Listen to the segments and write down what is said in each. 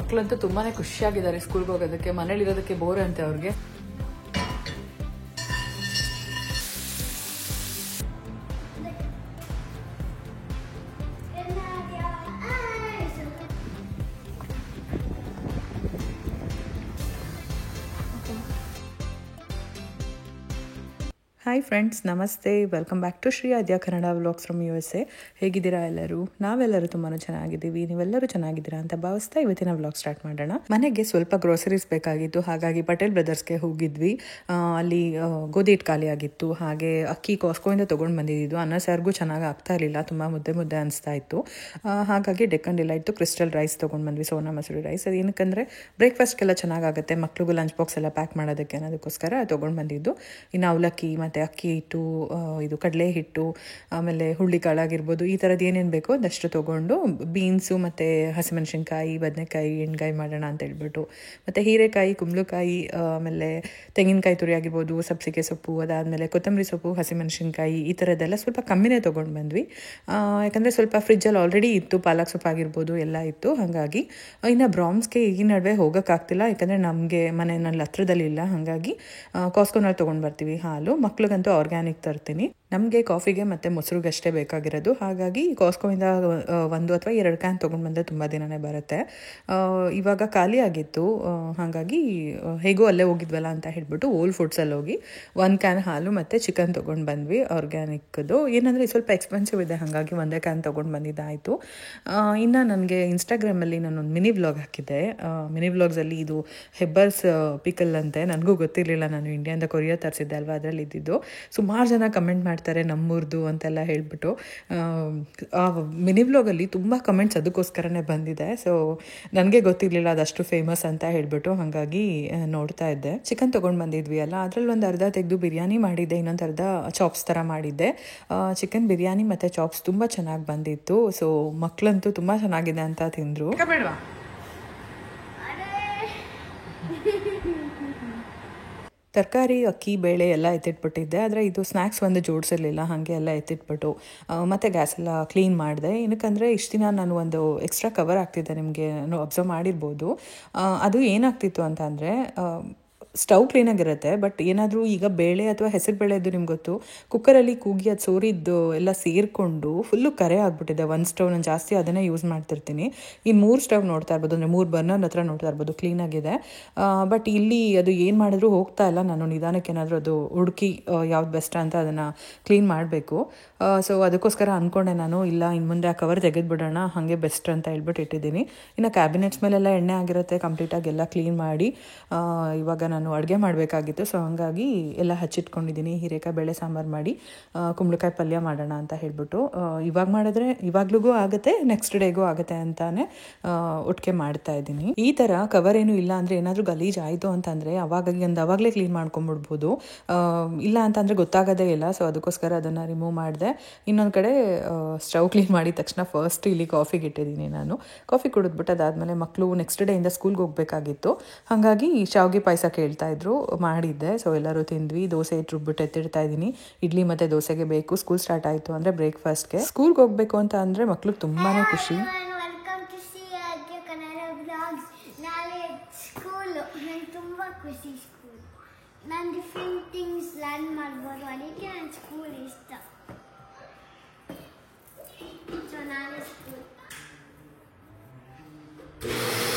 ಮಕ್ಕಳಂತೂ ತುಂಬಾನೇ ಖುಷಿಯಾಗಿದ್ದಾರೆ ಸ್ಕೂಲ್ಗೆ ಹೋಗೋದಕ್ಕೆ. ಮನೇಲಿರೋದಕ್ಕೆ ಬೋರ್ ಅಂತೆ ಅವ್ರಿಗೆ. ಹಾಯ್ ಫ್ರೆಂಡ್ಸ್, ನಮಸ್ತೆ. Welcome back to Shri Aadya Kannada vlogs from USA. ಹೇಗಿದ್ದೀರಾ ಎಲ್ಲರೂ? ನಾವೆಲ್ಲರೂ ತುಂಬಾ ಚೆನ್ನಾಗಿದ್ದೀವಿ. ನೀವೆಲ್ಲರೂ ಚೆನ್ನಾಗಿದ್ದೀರಾ ಅಂತ ಭಾವಿಸ್ತಾ ಇವತ್ತಿನ ವ್ಲಾಗ್ ಸ್ಟಾರ್ಟ್ ಮಾಡೋಣ. ಮನೆಗೆ ಸ್ವಲ್ಪ ಗ್ರೋಸರೀಸ್ ಬೇಕಾಗಿತ್ತು, ಹಾಗಾಗಿ ಪಟೇಲ್ ಬ್ರದರ್ಸ್ಗೆ ಹೋಗಿದ್ವಿ. ಅಲ್ಲಿ ಗೋಧಿ ಹಿಟ್ಟು ಖಾಲಿ ಆಗಿತ್ತು, ಹಾಗೆ ಅಕ್ಕಿ ಕಾಸ್ಕೋಯಿಂದ ತೊಗೊಂಡು ಬಂದಿದ್ದು. ಅನ್ನ ಸಾರಿಗೂ ಚೆನ್ನಾಗಿ ಆಗ್ತಾ ಇರಲಿಲ್ಲ, ತುಂಬ ಮುದ್ದೆ ಮುದ್ದೆ ಅನಿಸ್ತಾ ಇತ್ತು. ಹಾಗಾಗಿ ಡೆಕ್ಕನ್ ಡಿಲೈಟ್ ಕ್ರಿಸ್ಟಲ್ ರೈಸ್ ತೊಗೊಂಡು ಬಂದ್ವಿ, ಸೋನಾ ಮಸೂರಿ ರೈಸ್. ಅದು ಏನಕ್ಕಂದರೆ ಬ್ರೇಕ್ಫಾಸ್ಟ್ಗೆಲ್ಲ ಚೆನ್ನಾಗಾಗುತ್ತೆ, ಮಕ್ಳಿಗೂ ಲಂಚ್ ಬಾಕ್ಸ್ ಎಲ್ಲ ಪ್ಯಾಕ್ ಮಾಡೋದಕ್ಕೆ ಅನ್ನೋದಕ್ಕೋಸ್ಕರ ತೊಗೊಂಡು ಬಂದಿದ್ದು. ಇನ್ನು ಅವಲಕ್ಕಿ ಮತ್ತು ಅಕ್ಕಿ ಹಿಟ್ಟು, ಇದು ಕಡಲೆ ಹಿಟ್ಟು, ಆಮೇಲೆ ಹುಳ್ಳಿಕಾಳಾಗಿರ್ಬೋದು, ಈ ಥರದ್ದು ಏನೇನು ಬೇಕೋ ಅದಷ್ಟು ತೊಗೊಂಡು ಬೀನ್ಸು ಮತ್ತು ಹಸಿಮೆಣಸಿನ್ಕಾಯಿ, ಬದನೆಕಾಯಿ ಎಣ್ಗಾಯಿ ಮಾಡೋಣ ಅಂತ ಹೇಳ್ಬಿಟ್ಟು, ಮತ್ತು ಹೀರೆಕಾಯಿ, ಕುಂಬಳಕಾಯಿ, ಆಮೇಲೆ ತೆಂಗಿನಕಾಯಿ ತುರಿ ಆಗಿರ್ಬೋದು, ಸಬ್ಸಿಗೆ ಸೊಪ್ಪು, ಅದಾದಮೇಲೆ ಕೊತ್ತಂಬರಿ ಸೊಪ್ಪು, ಹಸಿಮೆಣಸಿನ್ಕಾಯಿ, ಈ ಥರದ್ದೆಲ್ಲ ಸ್ವಲ್ಪ ಕಮ್ಮಿನೇ ತೊಗೊಂಡು ಬಂದ್ವಿ. ಯಾಕಂದರೆ ಸ್ವಲ್ಪ ಫ್ರಿಜ್ಜಲ್ಲಿ ಆಲ್ರೆಡಿ ಇತ್ತು, ಪಾಲಕ್ ಸೊಪ್ಪು ಆಗಿರ್ಬೋದು ಎಲ್ಲ ಇತ್ತು. ಹಾಗಾಗಿ ಇನ್ನು ಬ್ರಾಮ್ಸ್ಗೆ ಈ ನಡುವೆ ಹೋಗೋಕ್ಕಾಗ್ತಿಲ್ಲ, ಯಾಕಂದರೆ ನಮಗೆ ಮನೆಯಲ್ಲಿ ಹತ್ರದಲ್ಲಿ ಇಲ್ಲ. ಹಾಗಾಗಿ ಕಾಸ್ಕೋನಲ್ಲಿ ತೊಗೊಂಡು ಬರ್ತೀವಿ ಹಾಲು. ಮಕ್ಳಿಗಂತೂ ಆರ್ಗ್ಯಾನಿಕ್ ತರ್ತೀನಿ. ನಮಗೆ ಕಾಫಿಗೆ ಮತ್ತು ಮೊಸರುಗೆ ಅಷ್ಟೇ ಬೇಕಾಗಿರೋದು. ಹಾಗಾಗಿ ಕಾಸ್ಕೋಯಿಂದ 1 ಅಥವಾ 2 ಕ್ಯಾನ್ ತೊಗೊಂಡು ಬಂದರೆ ತುಂಬ ದಿನವೇ ಬರುತ್ತೆ. ಇವಾಗ ಖಾಲಿ ಆಗಿತ್ತು, ಹಾಗಾಗಿ ಹೇಗೋ ಅಲ್ಲೇ ಹೋಗಿದ್ವಲ್ಲ ಅಂತ ಹೇಳ್ಬಿಟ್ಟು ಓಲ್ ಫುಡ್ಸಲ್ಲಿ ಹೋಗಿ 1 ಕ್ಯಾನ್ ಹಾಲು ಮತ್ತು ಚಿಕನ್ ತೊಗೊಂಡು ಬಂದ್ವಿ ಆರ್ಗ್ಯಾನಿಕ್ದು. ಏನಂದರೆ ಸ್ವಲ್ಪ ಎಕ್ಸ್ಪೆನ್ಸಿವ್ ಇದೆ, ಹಾಗಾಗಿ 1 ಕ್ಯಾನ್ ತೊಗೊಂಡು ಬಂದಿದ್ದಾಯಿತು. ಇನ್ನು ನನಗೆ ಇನ್ಸ್ಟಾಗ್ರಾಮಲ್ಲಿ ನಾನೊಂದು ಮಿನಿ ವ್ಲಾಗ್ ಹಾಕಿದ್ದೆ. ಮಿನಿ ವ್ಲಾಗ್ಸಲ್ಲಿ ಇದು ಹೆಬ್ಬರ್ಸ್ ಪಿಕಲ್ ಅಂತೆ, ನನಗೂ ಗೊತ್ತಿರಲಿಲ್ಲ. ನಾನು ಇಂಡಿಯಾದಿಂದ ಕೊರಿಯಾ ತರಿಸಿದ್ದೆ ಅಲ್ವಾ, ಅದರಲ್ಲಿ ಇದ್ದಿದ್ದು. ಸುಮಾರು ಜನ ಕಮೆಂಟ್ ಮಾಡ್ತಾರೆ ನಮ್ಮೂರ್ದು ಅಂತೆಲ್ಲ ಹೇಳ್ಬಿಟ್ಟು. ಆ ಮಿನಿ ವ್ಲಾಗಲ್ಲಿ ತುಂಬ ಕಮೆಂಟ್ಸ್ ಅದಕ್ಕೋಸ್ಕರನೇ ಬಂದಿದೆ. ಸೊ ನನಗೆ ಗೊತ್ತಿರಲಿಲ್ಲ ಅದಷ್ಟು ಫೇಮಸ್ ಅಂತ ಹೇಳ್ಬಿಟ್ಟು, ಹಾಗಾಗಿ ನೋಡ್ತಾ ಇದ್ದೆ. ಚಿಕನ್ ತೊಗೊಂಡು ಬಂದಿದ್ವಿ ಅಲ್ಲ, ಅದರಲ್ಲಿ ಒಂದು ಅರ್ಧ ತೆಗೆದು ಬಿರಿಯಾನಿ ಮಾಡಿದ್ದೆ, ಇನ್ನೊಂದು ಅರ್ಧ ಚಾಪ್ಸ್ ಥರ ಮಾಡಿದ್ದೆ. ಚಿಕನ್ ಬಿರಿಯಾನಿ ಮತ್ತು ಚಾಪ್ಸ್ ತುಂಬ ಚೆನ್ನಾಗಿ ಬಂದಿತ್ತು. ಸೊ ಮಕ್ಕಳಂತೂ ತುಂಬ ಚೆನ್ನಾಗಿದೆ ಅಂತ ತಿಂದರು. ತರಕಾರಿ, ಅಕ್ಕಿ, ಬೇಳೆ ಎಲ್ಲ ಎತ್ತಿಟ್ಬಿಟ್ಟಿದ್ದೆ. ಆದರೆ ಇದು ಸ್ನ್ಯಾಕ್ಸ್ ಒಂದು ಜೋಡಿಸಿರಲಿಲ್ಲ, ಹಾಗೆ ಎಲ್ಲ ಎತ್ತಿಟ್ಬಿಟ್ಟು ಮತ್ತು ಗ್ಯಾಸ್ ಎಲ್ಲ ಕ್ಲೀನ್ ಮಾಡಿದೆ. ಏನಕ್ಕಂದರೆ ಇಷ್ಟು ದಿನ ನಾನು ಒಂದು ಎಕ್ಸ್ಟ್ರಾ ಕವರ್ ಆಗ್ತಿದ್ದೆ, ನಿಮಗೆ ಅಬ್ಸರ್ವ್ ಮಾಡಿರ್ಬೋದು. ಅದು ಏನಾಗ್ತಿತ್ತು ಅಂತ ಅಂದರೆ, ಸ್ಟವ್ ಕ್ಲೀನಾಗಿರುತ್ತೆ, ಬಟ್ ಏನಾದರೂ ಈಗ ಬೇಳೆ ಅಥವಾ ಹೆಸರು ಬೇಳೆದ್ದು ನಿಮ್ಗೆ ಗೊತ್ತು, ಕುಕ್ಕರಲ್ಲಿ ಕೂಗಿ ಅದು ಸೋರಿದ್ದು ಎಲ್ಲ ಸೇರಿಕೊಂಡು ಫುಲ್ಲು ಕರೆ ಆಗಿಬಿಟ್ಟಿದೆ. ಒಂದು ಸ್ಟವ್ ನಾನು ಜಾಸ್ತಿ ಅದನ್ನೇ ಯೂಸ್ ಮಾಡ್ತಿರ್ತೀನಿ. ಈ 3 ಸ್ಟವ್ ನೋಡ್ತಾ ಇರ್ಬೋದು, ಅಂದರೆ 3 ಬರ್ನರ್ ಹತ್ರ ನೋಡ್ತಾ ಇರ್ಬೋದು, ಕ್ಲೀನಾಗಿದೆ. ಬಟ್ ಇಲ್ಲಿ ಅದು ಏನು ಮಾಡಿದ್ರು ಹೋಗ್ತಾ ಇಲ್ಲ. ನಾನು ನಿಧಾನಕ್ಕೆ ಏನಾದರೂ ಅದು ಹುಡುಕಿ ಯಾವ್ದು ಬೆಸ್ಟ್ ಅಂತ ಅದನ್ನು ಕ್ಲೀನ್ ಮಾಡಬೇಕು. ಸೊ ಅದಕ್ಕೋಸ್ಕರ ಅಂದ್ಕೊಂಡೆ ನಾನು, ಇಲ್ಲ ಇನ್ನು ಮುಂದೆ ಆ ಕವರ್ ತೆಗೆದುಬಿಡೋಣ, ಹಾಗೆ ಬೆಸ್ಟ್ ಅಂತ ಹೇಳ್ಬಿಟ್ಟು ಇಟ್ಟಿದ್ದೀನಿ. ಇನ್ನು ಕ್ಯಾಬಿನೆಟ್ಸ್ ಮೇಲೆಲ್ಲ ಎಣ್ಣೆ ಆಗಿರುತ್ತೆ, ಕಂಪ್ಲೀಟಾಗಿ ಎಲ್ಲ ಕ್ಲೀನ್ ಮಾಡಿ ಇವಾಗ ನಾನು ಅಡುಗೆ ಮಾಡಬೇಕಾಗಿತ್ತು. ಸೊ ಹಾಗಾಗಿ ಎಲ್ಲ ಹಚ್ಚಿಟ್ಕೊಂಡಿದ್ದೀನಿ. ಹೀರೆಕಾಯಿ ಬೇಳೆ ಸಾಂಬಾರು ಮಾಡಿ ಕುಂಬಳಕಾಯಿ ಪಲ್ಯ ಮಾಡೋಣ ಅಂತ ಹೇಳ್ಬಿಟ್ಟು, ಇವಾಗ ಮಾಡಿದ್ರೆ ಇವಾಗ್ಲಿಗೂ ಆಗುತ್ತೆ, ನೆಕ್ಸ್ಟ್ ಡೇಗೂ ಆಗುತ್ತೆ ಅಂತಾನೆ ಒಟ್ಟಿಗೆ ಮಾಡ್ತಾ ಇದ್ದೀನಿ. ಈ ಥರ ಕವರ್ ಏನು ಇಲ್ಲ ಅಂದರೆ, ಏನಾದರೂ ಗಲೀಜು ಆಯಿತು ಅಂತಂದರೆ ಅವಾಗಲೇ ಕ್ಲೀನ್ ಮಾಡ್ಕೊಂಬಿಡ್ಬೋದು. ಇಲ್ಲ ಅಂತಂದರೆ ಗೊತ್ತಾಗೋದೇ ಇಲ್ಲ. ಸೊ ಅದಕ್ಕೋಸ್ಕರ ಅದನ್ನು ರಿಮೂವ್ ಮಾಡಿದೆ. ಇನ್ನೊಂದು ಕಡೆ ಸ್ಟವ್ ಕ್ಲೀನ್ ಮಾಡಿದ ತಕ್ಷಣ ಫಸ್ಟ್ ಇಲ್ಲಿ ಕಾಫಿಗೆ ಇಟ್ಟಿದ್ದೀನಿ ನಾನು. ಕಾಫಿ ಕುಡಿದ್ಬಿಟ್ಟು ಅದಾದಮೇಲೆ ಮಕ್ಕಳು ನೆಕ್ಸ್ಟ್ ಡೇಯಿಂದ ಸ್ಕೂಲ್ಗೆ ಹೋಗಬೇಕಾಗಿತ್ತು, ಹಾಗಾಗಿ ಶಾವಿಗೆ ಪಾಯಸ ಕೇಳ್ತಾ ಇದ್ರು, ಮಾಡಿದ್ದೆ. ಸೊ ಎಲ್ಲರೂ ತಿಂದ್ವಿ. ದೋಸೆ ರುಬ್ಬಿಟ್ಟು ಎತ್ತಿಡ್ತಾ ಇದ್ದೀನಿ. ಇಡ್ಲಿ ಮತ್ತು ದೋಸೆಗೆ ಬೇಕು. ಸ್ಕೂಲ್ ಸ್ಟಾರ್ಟ್ ಆಯಿತು ಅಂದರೆ ಬ್ರೇಕ್ಫಾಸ್ಟ್ಗೆ. ಸ್ಕೂಲ್ಗೆ ಹೋಗಬೇಕು ಅಂತ ಅಂದರೆ ಮಕ್ಳಿಗೆ ತುಂಬಾ ಖುಷಿ. ನಾನು ಡಿಫ್ರೆಂಟ್ ಥಿಂಗ್ಸ್ ಲರ್ನ್ ಮಾಡ್ಬೋದು, ಅದಕ್ಕೆ ನನ್ನ ಸ್ಕೂಲ್ ಇಷ್ಟ. ಸೊ ನಾನು ಸ್ಕೂಲ್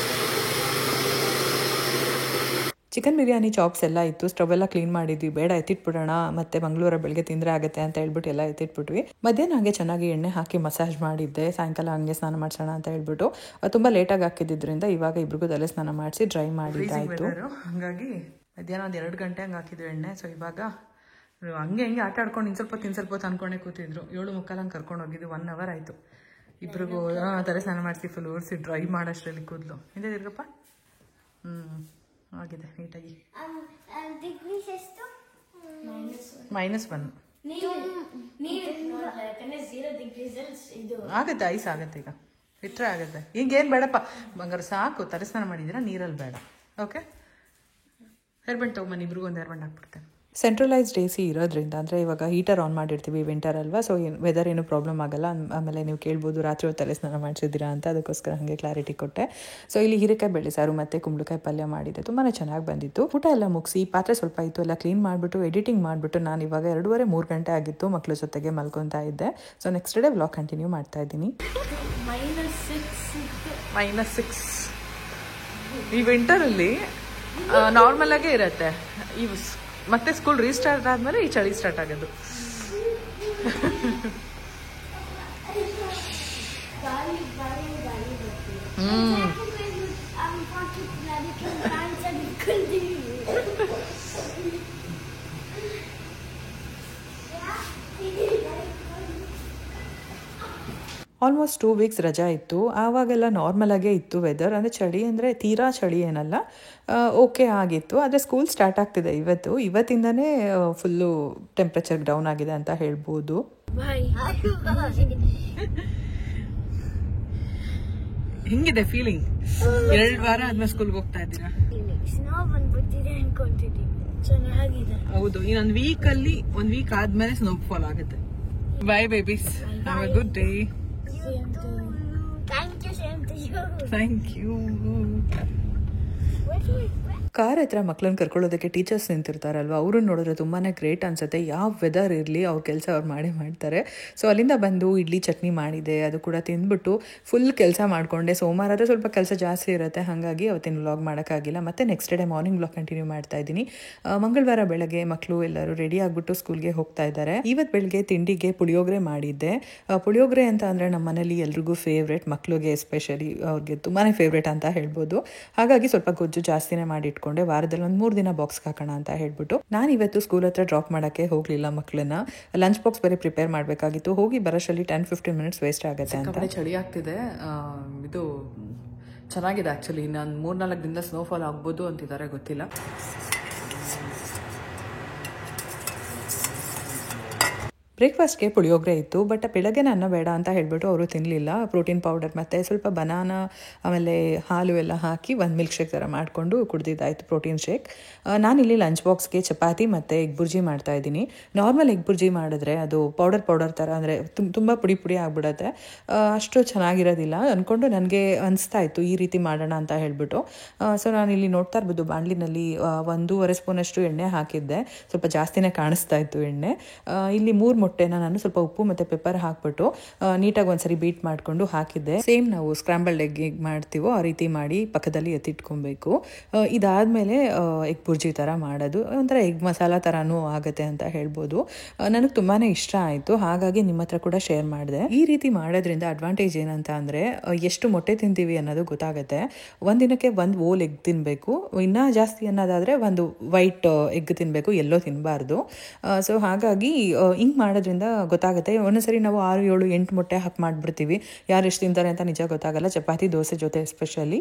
ಚಿಕನ್ ಬಿರಿಯಾನಿ ಚಾಪ್ಸ್ ಎಲ್ಲ ಇತ್ತು, ಸ್ಟವ್ ಎಲ್ಲ ಕ್ಲೀನ್ ಮಾಡಿದ್ವಿ. ಬೇಡ ಎತ್ತಿಟ್ಬಿಡೋಣ, ಮತ್ತೆ ಮಂಗಳವಾರ ಬೆಳಗ್ಗೆ ತಿಂದರೆ ಆಗುತ್ತೆ ಅಂತ ಹೇಳ್ಬಿಟ್ಟು ಎಲ್ಲ ಎತ್ತಿಟ್ಬಿಟ್ವಿ. ಮಧ್ಯಾಹ್ನ ಹಾಗೆ ಚೆನ್ನಾಗಿ ಎಣ್ಣೆ ಹಾಕಿ ಮಸಾಜ್ ಮಾಡಿದ್ದೆ. ಸಾಯಂಕಾಲ ಹಂಗೆ ಸ್ನಾನ ಮಾಡಿಸೋಣ ಅಂತ ಹೇಳ್ಬಿಟ್ಟು ತುಂಬ ಲೇಟಾಗಿ ಹಾಕಿದ್ದರಿಂದ ಇವಾಗ ಇಬ್ರಿಗೂ ತಲೆ ಸ್ನಾನ ಮಾಡಿಸಿ ಡ್ರೈ ಮಾಡಿದ್ದಾಯಿತು. ಹಾಗಾಗಿ ಮಧ್ಯಾಹ್ನ ಒಂದು 2 ಗಂಟೆ ಹಂಗೆ ಹಾಕಿದ್ರು ಎಣ್ಣೆ. ಸೊ ಇವಾಗ ಹಂಗೆ ಆಟ ಆಡ್ಕೊಂಡು ಇನ್ನು ಸ್ವಲ್ಪ ಹೊತ್ತು ಅಂದ್ಕೊಂಡೇ ಕೂತಿದ್ರು. 7:45 ಹಂಗೆ ಕರ್ಕೊಂಡು ಹೋಗಿದ್ದು. 1 ಅವರ್ ಆಯಿತು ಇಬ್ರಿಗೂ. ತಲೆ ಸ್ನಾನ ಮಾಡಿಸಿ ಫುಲ್ ಓರಿಸಿ ಡ್ರೈ ಮಾಡೋಷ್ಟರಲ್ಲಿ ಕೂದಲು ಹಿಂದೆ ತಿರ್ಗಪ್ಪ. ಆಗಿದೆ ನೀಟಾಗಿ. -1 ಆಗುತ್ತೆ, ಐಸ್ ಆಗುತ್ತೆ. ಈಗ ಇಟ್ಟರೆ ಆಗುತ್ತೆ. ಈಗೇನು ಬೇಡಪ್ಪ ಬಂಗಾರ, ಸಾಕು. ತಲೆ ಸ್ನಾನ ಮಾಡಿದ್ದೀರಾ, ನೀರಲ್ಲಿ ಬೇಡ. ಓಕೆ, ಹೇರ್ ಬಂಡ್ ತೊಗೊಂಬನ್ನಿ, ಇಬ್ರಿಗೂ ಒಂದು ಹೇರ್ ಬಂಡ್ ಹಾಕ್ಬಿಡ್ತೇನೆ. ಸೆಂಟ್ರಲೈಸ್ಡ್ AC ಇರೋದ್ರಿಂದ, ಅಂದರೆ ಇವಾಗ ಹೀಟರ್ ಆನ್ ಮಾಡಿರ್ತೀವಿ ವಿಂಟರ್ ಅಲ್ವಾ, ಸೊ ವೆದರ್ ಏನು ಪ್ರಾಬ್ಲಮ್ ಆಗಲ್ಲ. ಆಮೇಲೆ ನೀವು ಕೇಳ್ಬೋದು ರಾತ್ರಿ ಹೊತ್ತು ತಲೆ ಸ್ನಾನ ಮಾಡಿಸಿದ್ದೀರಾ ಅಂತ, ಅದಕ್ಕೋಸ್ಕರ ಹಾಗೆ ಕ್ಲಾರಿಟಿ ಕೊಟ್ಟೆ. ಸೊ ಇಲ್ಲಿ ಹೀರೆಕಾಯಿ ಬೇಳೆ ಸಾರು ಮತ್ತು ಕುಂಬಳಕಾಯಿ ಪಲ್ಯ ಮಾಡಿದ್ದೆ, ತುಂಬಾ ಚೆನ್ನಾಗಿ ಬಂದಿತ್ತು. ಊಟ ಎಲ್ಲ ಮುಗಿಸಿ ಪಾತ್ರೆ ಸ್ವಲ್ಪ ಇತ್ತು, ಎಲ್ಲ ಕ್ಲೀನ್ ಮಾಡಿಬಿಟ್ಟು ಎಡಿಟಿಂಗ್ ಮಾಡಿಬಿಟ್ಟು ನಾನು ಇವಾಗ 2:30-3 ಗಂಟೆ ಆಗಿತ್ತು, ಮಕ್ಕಳ ಜೊತೆಗೆ ಮಲ್ಕೊತಾ ಇದ್ದೆ. So next day vlog continue ಮಾಡ್ತಾ ಇದ್ದೀನಿ. -6 ಈ ವಿಂಟರಲ್ಲಿ ನಾರ್ಮಲ್ ಆಗೇ ಇರುತ್ತೆ. ಈ ಮತ್ತೆ ಸ್ಕೂಲ್ ರೀಸ್ಟಾರ್ಟ್ ಆದ್ಮೇಲೆ ಈ ಚಳಿ ಸ್ಟಾರ್ಟ್ ಆಗೋದು. ಆಲ್ಮೋಸ್ಟ್ 2 ವೀಕ್ಸ್ ರಜಾ ಇತ್ತು. ಆವಾಗೆಲ್ಲ ನಾರ್ಮಲ್ ಆಗೇ ಇತ್ತು ವೆದರ್, ಅಂದರೆ ಚಳಿ ಅಂದರೆ ತೀರಾ ಚಳಿ ಏನಲ್ಲ, ಓಕೆ ಆಗಿತ್ತು. ಆದರೆ ಸ್ಕೂಲ್ ಸ್ಟಾರ್ಟ್ ಆಗ್ತಿದೆ ಇವತ್ತಿಂದನೇ ಫುಲ್ಲು ಟೆಂಪ್ರೇಚರ್ ಡೌನ್ ಆಗಿದೆ ಅಂತ ಹೇಳ್ಬೋದು. ಹೆಂಗಿದೆ ಫೀಲಿಂಗ್? 2 ವಾರ ಆದ್ಮೇಲೆ ಸ್ಕೂಲ್ಗೆ ಹೋಗ್ತಾ ಇದ್ದೀರಾ? ಹೌದು, ಇನ್ನೊಂದು ವೀಕಲ್ಲಿ 1 ವೀಕ್ ಆದ್ಮೇಲೆ ಸ್ನೋಫಾಲ್ ಆಗುತ್ತೆ. By babies, have a good day. Thank you. Car ಹತ್ರ ಮಕ್ಕಳನ್ನ ಕರ್ಕೊಳ್ಳೋದಕ್ಕೆ ಟೀಚರ್ಸ್ ನಿಂತಿರ್ತಾರಲ್ವ, ಅವ್ರನ್ನ ನೋಡಿದ್ರೆ ತುಂಬಾ ಗ್ರೇಟ್ ಅನ್ಸುತ್ತೆ. ಯಾವ ವೆದರ್ ಇರಲಿ ಅವ್ರ ಕೆಲಸ ಅವ್ರು ಮಾಡೇ ಮಾಡ್ತಾರೆ. ಸೊ ಅಲ್ಲಿಂದ ಬಂದು ಇಡ್ಲಿ ಚಟ್ನಿ ಮಾಡಿದೆ, ಅದು ಕೂಡ ತಿಂದ್ಬಿಟ್ಟು ಫುಲ್ ಕೆಲಸ ಮಾಡಿಕೊಂಡೆ. ಸೋಮವಾರ ಆದರೆ ಸ್ವಲ್ಪ ಕೆಲಸ ಜಾಸ್ತಿ ಇರುತ್ತೆ, ಹಾಗಾಗಿ ಅವತ್ತಿನ ವ್ಲಾಗ್ ಮಾಡೋಕ್ಕಾಗಿಲ್ಲ. ಮತ್ತು next day morning vlog continue ಮಾಡ್ತಾ ಇದ್ದೀನಿ. ಮಂಗಳವಾರ ಬೆಳಗ್ಗೆ ಮಕ್ಕಳು ಎಲ್ಲರೂ ರೆಡಿ ಆಗಿಬಿಟ್ಟು ಸ್ಕೂಲ್ಗೆ ಹೋಗ್ತಾ ಇದ್ದಾರೆ. ಇವತ್ತು ಬೆಳಗ್ಗೆ ತಿಂಡಿಗೆ ಪುಳಿಯೋಗರೆ ಮಾಡಿದ್ದೆ. ಪುಳಿಯೋಗರೆ ಅಂತ ಅಂದರೆ ನಮ್ಮ ಮನೇಲಿ ಎಲ್ರಿಗೂ ಫೇವ್ರೇಟ್, ಮಕ್ಕಳಿಗೆ ಎಸ್ಪೆಷಲಿ ಅವ್ರಿಗೆ ತುಂಬಾ ಫೇವ್ರೇಟ್ ಅಂತ ಹೇಳ್ಬೋದು. ಹಾಗಾಗಿ ಸ್ವಲ್ಪ ಗೊಜ್ಜು ಜಾಸ್ತಿನೇ ಮಾಡಿಟ್ಕೊಂಡು ವಾರದಲ್ಲಿ 1-3 ದಿನ ಬಾಕ್ಸ್ಗೆ ಹಾಕೋಣ ಅಂತ ಹೇಳ್ಬಿಟ್ಟು ನಾನು ಇವತ್ತು ಸ್ಕೂಲ್ ಹತ್ರ ಡ್ರಾಪ್ ಮಾಡೋಕ್ಕೆ ಹೋಗಲಿಲ್ಲ ಮಕ್ಕಳನ್ನ. ಲಂಚ್ ಬಾಕ್ಸ್ ಬೇರೆ ಪ್ರಿಪೇರ್ ಮಾಡಬೇಕಾಗಿತ್ತು. ಹೋಗಿ ಬರೋಷ್ಟರಲ್ಲಿ 10-15 ಮಿನಿಟ್ಸ್ ವೇಸ್ಟ್ ಆಗುತ್ತೆ ಅಂತ. ಚಳಿ ಆಗ್ತಿದೆ. ಇದು ಚೆನ್ನಾಗಿದೆ ಆ್ಯಕ್ಚುಲಿ. ನಾನು 3-4 ದಿನದ ಸ್ನೋಫಾಲ್ ಆಗ್ಬೋದು ಅಂತಿದ್ದಾರೆ, ಗೊತ್ತಿಲ್ಲ. ಬ್ರೇಕ್ಫಾಸ್ಟ್ಗೆ ಪುಳಿಯೋಗರೆ ಇತ್ತು, ಬಟ್ ಬೆಳಗ್ಗೆ ಅನ್ನ ಬೇಡ ಅಂತ ಹೇಳಿಬಿಟ್ಟು ಅವರು ತಿನ್ನಲಿಲ್ಲ. ಪ್ರೋಟೀನ್ ಪೌಡರ್ ಮತ್ತು ಸ್ವಲ್ಪ ಬನಾನಾ ಆಮೇಲೆ ಹಾಲು ಎಲ್ಲ ಹಾಕಿ ಒಂದು ಮಿಲ್ಕ್ ಶೇಕ್ ಥರ ಮಾಡಿಕೊಂಡು ಕುಡ್ದಿದ್ದಾಯಿತು, ಪ್ರೋಟೀನ್ ಶೇಕ್. ನಾನಿಲ್ಲಿ ಲಂಚ್ ಬಾಕ್ಸ್ಗೆ ಚಪಾತಿ ಮತ್ತು ಎಗ್ ಬುರ್ಜಿ ಮಾಡ್ತಾಯಿದ್ದೀನಿ. ನಾರ್ಮಲ್ ಎಗ್ ಬುರ್ಜಿ ಮಾಡಿದ್ರೆ ಅದು ಪೌಡರ್ ಥರ, ಅಂದರೆ ತುಂಬ ಪುಡಿ ಆಗಿಬಿಡುತ್ತೆ, ಅಷ್ಟು ಚೆನ್ನಾಗಿರೋದಿಲ್ಲ ಅಂದ್ಕೊಂಡು ನನಗೆ ಅನಿಸ್ತಾ ಇತ್ತು ಈ ರೀತಿ ಮಾಡೋಣ ಅಂತ ಹೇಳಿಬಿಟ್ಟು. ಸೊ ನಾನಿಲ್ಲಿ ನೋಡ್ತಾ ಇರ್ಬೋದು, ಬಾಣಲಿನಲ್ಲಿ 1.5 ಸ್ಪೂನಷ್ಟು ಎಣ್ಣೆ ಹಾಕಿದ್ದೆ, ಸ್ವಲ್ಪ ಜಾಸ್ತಿನೇ ಕಾಣಿಸ್ತಾ ಇತ್ತು ಎಣ್ಣೆ. ಇಲ್ಲಿ 3 ಮೊಟ್ಟೆನ ನಾನು ಸ್ವಲ್ಪ ಉಪ್ಪು ಮತ್ತು ಪೆಪ್ಪರ್ ಹಾಕ್ಬಿಟ್ಟು ನೀಟಾಗಿ ಒಂದ್ಸರಿ ಬೀಟ್ ಮಾಡಿಕೊಂಡು ಹಾಕಿದ್ದೆ. ಸೇಮ್ ನಾವು ಸ್ಕ್ರಾಂಬಲ್ಡ್ ಎಗ್ ಮಾಡ್ತೀವೋ ಆ ರೀತಿ ಮಾಡಿ ಪಕ್ಕದಲ್ಲಿ ಎತ್ತಿಟ್ಕೊಬೇಕು. ಇದಾದಮೇಲೆ ಎಗ್ ಬುರ್ಜಿ ಥರ ಮಾಡೋದು, ಒಂಥರ ಎಗ್ ಮಸಾಲ ಥರನೂ ಆಗುತ್ತೆ ಅಂತ ಹೇಳ್ಬೋದು. ನನಗೆ ತುಂಬಾ ಇಷ್ಟ ಆಯಿತು, ಹಾಗಾಗಿ ನಿಮ್ಮ ಹತ್ರ ಕೂಡ ಶೇರ್ ಮಾಡಿದೆ. ಈ ರೀತಿ ಮಾಡೋದ್ರಿಂದ ಅಡ್ವಾಂಟೇಜ್ ಏನಂತ ಅಂದರೆ ಎಷ್ಟು ಮೊಟ್ಟೆ ತಿಂತೀವಿ ಅನ್ನೋದು ಗೊತ್ತಾಗುತ್ತೆ. ಒಂದಿನಕ್ಕೆ 1 ಹೋಲ್ ಎಗ್ ತಿನ್ನಬೇಕು, ಇನ್ನೂ ಜಾಸ್ತಿ ಅನ್ನೋದಾದರೆ 1 ವೈಟ್ ಎಗ್ ತಿನ್ನಬೇಕು, ಎಲ್ಲೋ ತಿನ್ನಬಾರ್ದು. ಸೊ ಹಾಗಾಗಿ ಹಿಂಗೆ ಮಾಡೋದ್ರಿಂದ ಗೊತ್ತಾಗುತ್ತೆ. ಒಂದೊಂದ್ಸರಿ ನಾವು 6, 7, 8 ಮೊಟ್ಟೆ ಹಾಕಿ ಮಾಡಿಬಿಡ್ತೀವಿ, ಯಾರು ಎಷ್ಟು ತಿಂತಾರೆ ಅಂತ ನಿಜ ಗೊತ್ತಾಗಲ್ಲ, ಚಪಾತಿ ದೋಸೆ ಜೊತೆ ಎಸ್ಪೆಷಲಿ.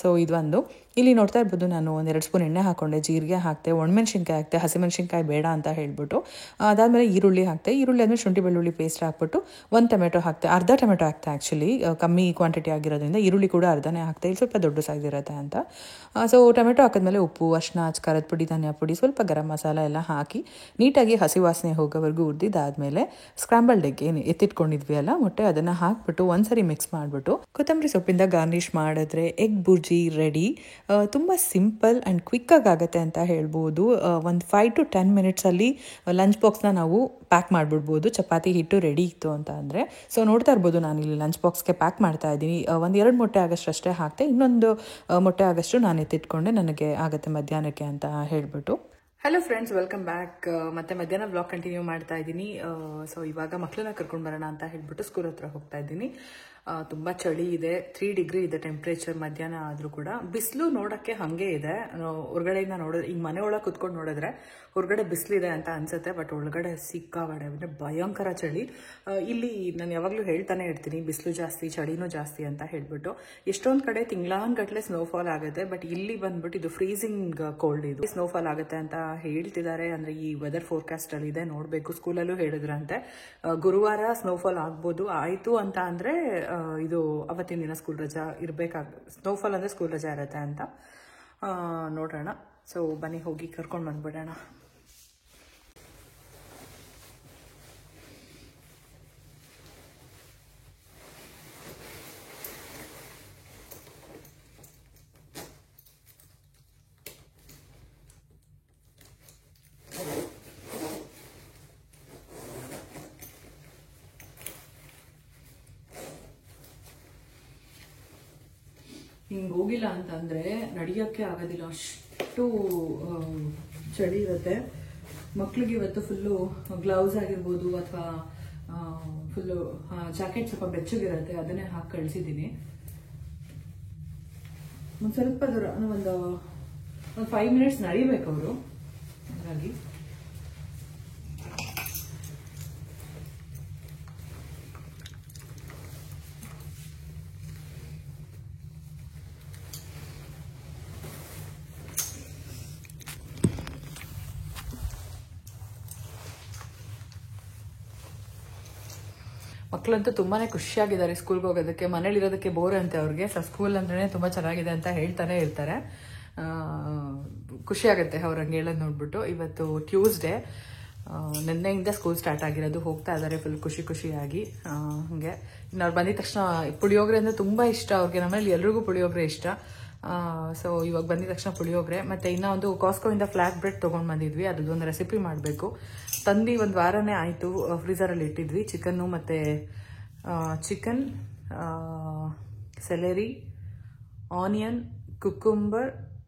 ಸೊ ಇದೊಂದು. ಇಲ್ಲಿ ನೋಡ್ತಾ ಇರ್ಬೋದು, ನಾನು 1-2 ಸ್ಪೂನ್ ಎಣ್ಣೆ ಹಾಕ್ಕೊಂಡೆ, ಜೀರಿಗೆ ಹಾಕ್ತೆ, ಒಣಮೆಣ್ಸಿನ್ಕಾಯಿ ಹಾಕ್ತೆ, ಹಸಿಮೆಣ್ಸಿನ್ಕಾಯಿ ಬೇಡ ಅಂತ ಹೇಳ್ಬಿಟ್ಟು. ಅದಾದಮೇಲೆ ಈರುಳ್ಳಿ ಹಾಕ್ತೆ, ಈರುಳ್ಳಿ ಆದಮೇಲೆ ಶುಂಠಿ ಬೆಳ್ಳುಳ್ಳಿ ಪೇಸ್ಟ್ ಹಾಕ್ಬಿಟ್ಟು 1 ಟೊಮೆಟೊ ಹಾಕ್ತೆ, ಅರ್ಧ ಟೊಮೆಟೊ ಹಾಕ್ತೆ ಆ್ಯಕ್ಚುಲಿ, ಕಮ್ಮಿ ಕ್ವಾಂಟಿಟಿ ಆಗಿರೋದ್ರಿಂದ. ಈರುಳ್ಳಿ ಕೂಡ ಅರ್ಧನೇ ಹಾಕ್ತೆ, ಇಲ್ಲಿ ಸ್ವಲ್ಪ ದೊಡ್ಡ ಸೈಜ್ ಇರುತ್ತೆ ಅಂತ. ಸೊ ಟೊಮೆಟೊ ಹಾಕಿದ್ಮೇಲೆ ಉಪ್ಪು, ಅರಿಶಿನ, ಖಾರದ ಪುಡಿ, ಧನಿಯಾ ಪುಡಿ, ಸ್ವಲ್ಪ ಗರಂ ಮಸಾಲ ಎಲ್ಲ ಹಾಕಿ ನೀಟಾಗಿ ಹಸಿ ವಾಸನೆ ಹೋಗೋವರೆಗೂ ಹುರಿದಿದ್ದಾದಮೇಲೆ ಸ್ಕ್ರಾಂಬಲ್ಡ್ ಎಗ್ ಏನು ಎತ್ತಿಟ್ಕೊಂಡಿದ್ವಿ ಅಲ್ಲ ಮೊಟ್ಟೆ, ಅದನ್ನು ಹಾಕ್ಬಿಟ್ಟು ಒಂದ್ಸರಿ ಮಿಕ್ಸ್ ಮಾಡಿಬಿಟ್ಟು ಕೊತ್ತಂಬರಿ ಸೊಪ್ಪಿಂದ ಗಾರ್ನಿಷ್ ಮಾಡಿದ್ರೆ ಎಗ್ ಬುರ್ಜಿ ರೆಡಿ. ತುಂಬ ಸಿಂಪಲ್ ಆ್ಯಂಡ್ ಕ್ವಿಕ್ಕಾಗಿ ಆಗುತ್ತೆ ಅಂತ ಹೇಳ್ಬೋದು. ಒಂದು 5 to 10 ಮಿನಿಟ್ಸಲ್ಲಿ ಲಂಚ್ ಬಾಕ್ಸ್ನ ನಾವು ಪ್ಯಾಕ್ ಮಾಡಿಬಿಡ್ಬೋದು, ಚಪಾತಿ ಹಿಟ್ಟು ರೆಡಿ ಇತ್ತು ಅಂತ ಅಂದರೆ. ಸೊ ನೋಡ್ತಾ ಇರ್ಬೋದು, ನಾನು ಇಲ್ಲಿ ಲಂಚ್ ಬಾಕ್ಸ್ಗೆ ಪ್ಯಾಕ್ ಮಾಡ್ತಾ ಇದ್ದೀನಿ. 1-2 ಮೊಟ್ಟೆ ಆಗಷ್ಟು ಅಷ್ಟೇ ಹಾಕ್ತೆ, ಇನ್ನೊಂದು ಮೊಟ್ಟೆ ಆಗಷ್ಟು ನಾನು ಎತ್ತಿಟ್ಕೊಂಡೆ, ನನಗೆ ಆಗುತ್ತೆ ಮಧ್ಯಾಹ್ನಕ್ಕೆ ಅಂತ ಹೇಳ್ಬಿಟ್ಟು. Hello friends, welcome back. ಮತ್ತೆ ಮಧ್ಯಾಹ್ನ ವ್ಲಾಗ್ ಕಂಟಿನ್ಯೂ ಮಾಡ್ತಾ ಇದ್ದೀನಿ. ಸೊ ಇವಾಗ ಮಕ್ಕಳನ್ನ ಕರ್ಕೊಂಡು ಬರೋಣ ಅಂತ ಹೇಳ್ಬಿಟ್ಟು ಸ್ಕೂಲ್ ಹತ್ರ ಹೋಗ್ತಾ ಇದ್ದೀನಿ. ತುಂಬ ಚಳಿ ಇದೆ, 3 ಡಿಗ್ರಿ ಇದೆ ಟೆಂಪ್ರೇಚರ್ ಮಧ್ಯಾಹ್ನ ಆದರೂ ಕೂಡ. ಬಿಸಿಲು ನೋಡೋಕ್ಕೆ ಹಾಗೆ ಇದೆ, ಹೊರಗಡೆಯಿಂದ ನೋಡಿದ್ರೆ, ಈಗ ಮನೆ ಒಳಗೆ ಕುತ್ಕೊಂಡು ನೋಡಿದ್ರೆ ಹೊರಗಡೆ ಬಿಸಿಲಿದೆ ಅಂತ ಅನ್ಸುತ್ತೆ, ಬಟ್ ಒಳಗಡೆ ಸಿಕ್ಕಾಬಾಡೆ ಅಂದರೆ ಭಯಂಕರ ಚಳಿ. ಇಲ್ಲಿ ನಾನು ಯಾವಾಗಲೂ ಹೇಳ್ತಾನೆ ಇರ್ತೀನಿ, ಬಿಸಿಲು ಜಾಸ್ತಿ ಚಳಿನೂ ಜಾಸ್ತಿ ಅಂತ ಹೇಳ್ಬಿಟ್ಟು. ಎಷ್ಟೊಂದು ಕಡೆ ತಿಂಗಳಾನ್ಗಟ್ಲೆ ಸ್ನೋಫಾಲ್ ಆಗುತ್ತೆ, ಬಟ್ ಇಲ್ಲಿ ಬಂದ್ಬಿಟ್ಟು ಇದು ಫ್ರೀಸಿಂಗ್ ಕೋಲ್ಡ್, ಇದು ಸ್ನೋಫಾಲ್ ಆಗುತ್ತೆ ಅಂತ ಹೇಳ್ತಿದ್ದಾರೆ. ಅಂದರೆ ಈ ವೆದರ್ ಫೋರ್ಕಾಸ್ಟಲ್ಲಿ ಇದೆ, ನೋಡಬೇಕು. ಸ್ಕೂಲಲ್ಲೂ ಹೇಳಿದ್ರಂತೆ ಗುರುವಾರ ಸ್ನೋಫಾಲ್ ಆಗ್ಬೋದು, ಆಯಿತು ಅಂತ ಅಂದರೆ ಇದು ಅವತ್ತಿನ ದಿನ ಸ್ಕೂಲ್ ರಜಾ ಸ್ನೋಫಾಲ್ ಅಂದರೆ ಸ್ಕೂಲ್ ರಜಾ ಇರುತ್ತೆ ಅಂತ. ನೋಡೋಣ. ಸೊ ಬನ್ನಿ ಹೋಗಿ ಕರ್ಕೊಂಡು ಬಂದ್ಬಿಡೋಣ. ಹಿಂಗೆ ಹೋಗಿಲ್ಲ ಅಂತಂದರೆ ನಡೆಯೋಕ್ಕೆ ಆಗೋದಿಲ್ಲ, ಅಷ್ಟು ಚಳಿ ಇರುತ್ತೆ. ಮಕ್ಳಿಗೆ ಇವತ್ತು ಫುಲ್ಲು ಗ್ಲೌಸ್ ಆಗಿರ್ಬೋದು ಅಥವಾ ಫುಲ್ಲು ಜಾಕೆಟ್ ಸ್ವಲ್ಪ ಬೆಚ್ಚಗಿರುತ್ತೆ, ಅದನ್ನೇ ಹಾಕಿ ಕಳಿಸಿದ್ದೀನಿ. ಒಂದು ಸ್ವಲ್ಪ ದೂರ ಒಂದು 5 ಮಿನಿಟ್ಸ್ ನಡಿಬೇಕು ಅವರು, ಹಾಗಾಗಿ ಮಕ್ಕಳಂತೂ ತುಂಬಾ ಖುಷಿಯಾಗಿದ್ದಾರೆ ಸ್ಕೂಲ್ಗೆ ಹೋಗೋದಕ್ಕೆ. ಮನೇಲಿರೋದಕ್ಕೆ ಬೋರ್ ಅಂತೆ ಅವ್ರಿಗೆ. ಸೊ ಸ್ಕೂಲ್ ಅಂದ್ರೆ ತುಂಬ ಚೆನ್ನಾಗಿದೆ ಅಂತ ಹೇಳ್ತಾನೆ ಇರ್ತಾರೆ. ಖುಷಿಯಾಗುತ್ತೆ ಅವ್ರು ಹಂಗೆ ಹೇಳೋದು ನೋಡ್ಬಿಟ್ಟು. ಇವತ್ತು ಟ್ಯೂಸ್ಡೇ, ನಿನ್ನೆಯಿಂದ ಸ್ಕೂಲ್ ಸ್ಟಾರ್ಟ್ ಆಗಿರೋದು. ಹೋಗ್ತಾ ಇದ್ದಾರೆ ಫುಲ್ ಖುಷಿಯಾಗಿ. ಹಾಗೆ ಇನ್ನು ಅವ್ರು ಬಂದಿದ ತಕ್ಷಣ ಪುಳಿಯೋಗರೆ ಅಂದರೆ ತುಂಬ ಇಷ್ಟ ಅವ್ರಿಗೆ. ನಮ್ಮಲ್ಲಿ ಎಲ್ರಿಗೂ ಪುಳಿಯೋಗರೆ ಇಷ್ಟ. ಸೊ ಇವಾಗ ಬಂದಿದ ತಕ್ಷಣ ಪುಳಿಯೋಗರೆ. ಮತ್ತು ಇನ್ನೂ ಒಂದು ಕಾಸ್ಕೋಯಿಂದ ಫ್ಲಾಟ್ ಬ್ರೆಡ್ ತೊಗೊಂಡು ಬಂದಿದ್ವಿ, ಅದೊಂದು ರೆಸಿಪಿ ಮಾಡಬೇಕು. ತಂದು 1 ವಾರನೇ ಆಯಿತು, ಫ್ರೀಸರಲ್ಲಿ ಇಟ್ಟಿದ್ವಿ. ಚಿಕನ್, ಸೆಲೆರಿ, ಆನಿಯನ್, ಕುಕ್ಕುಂಬರ್,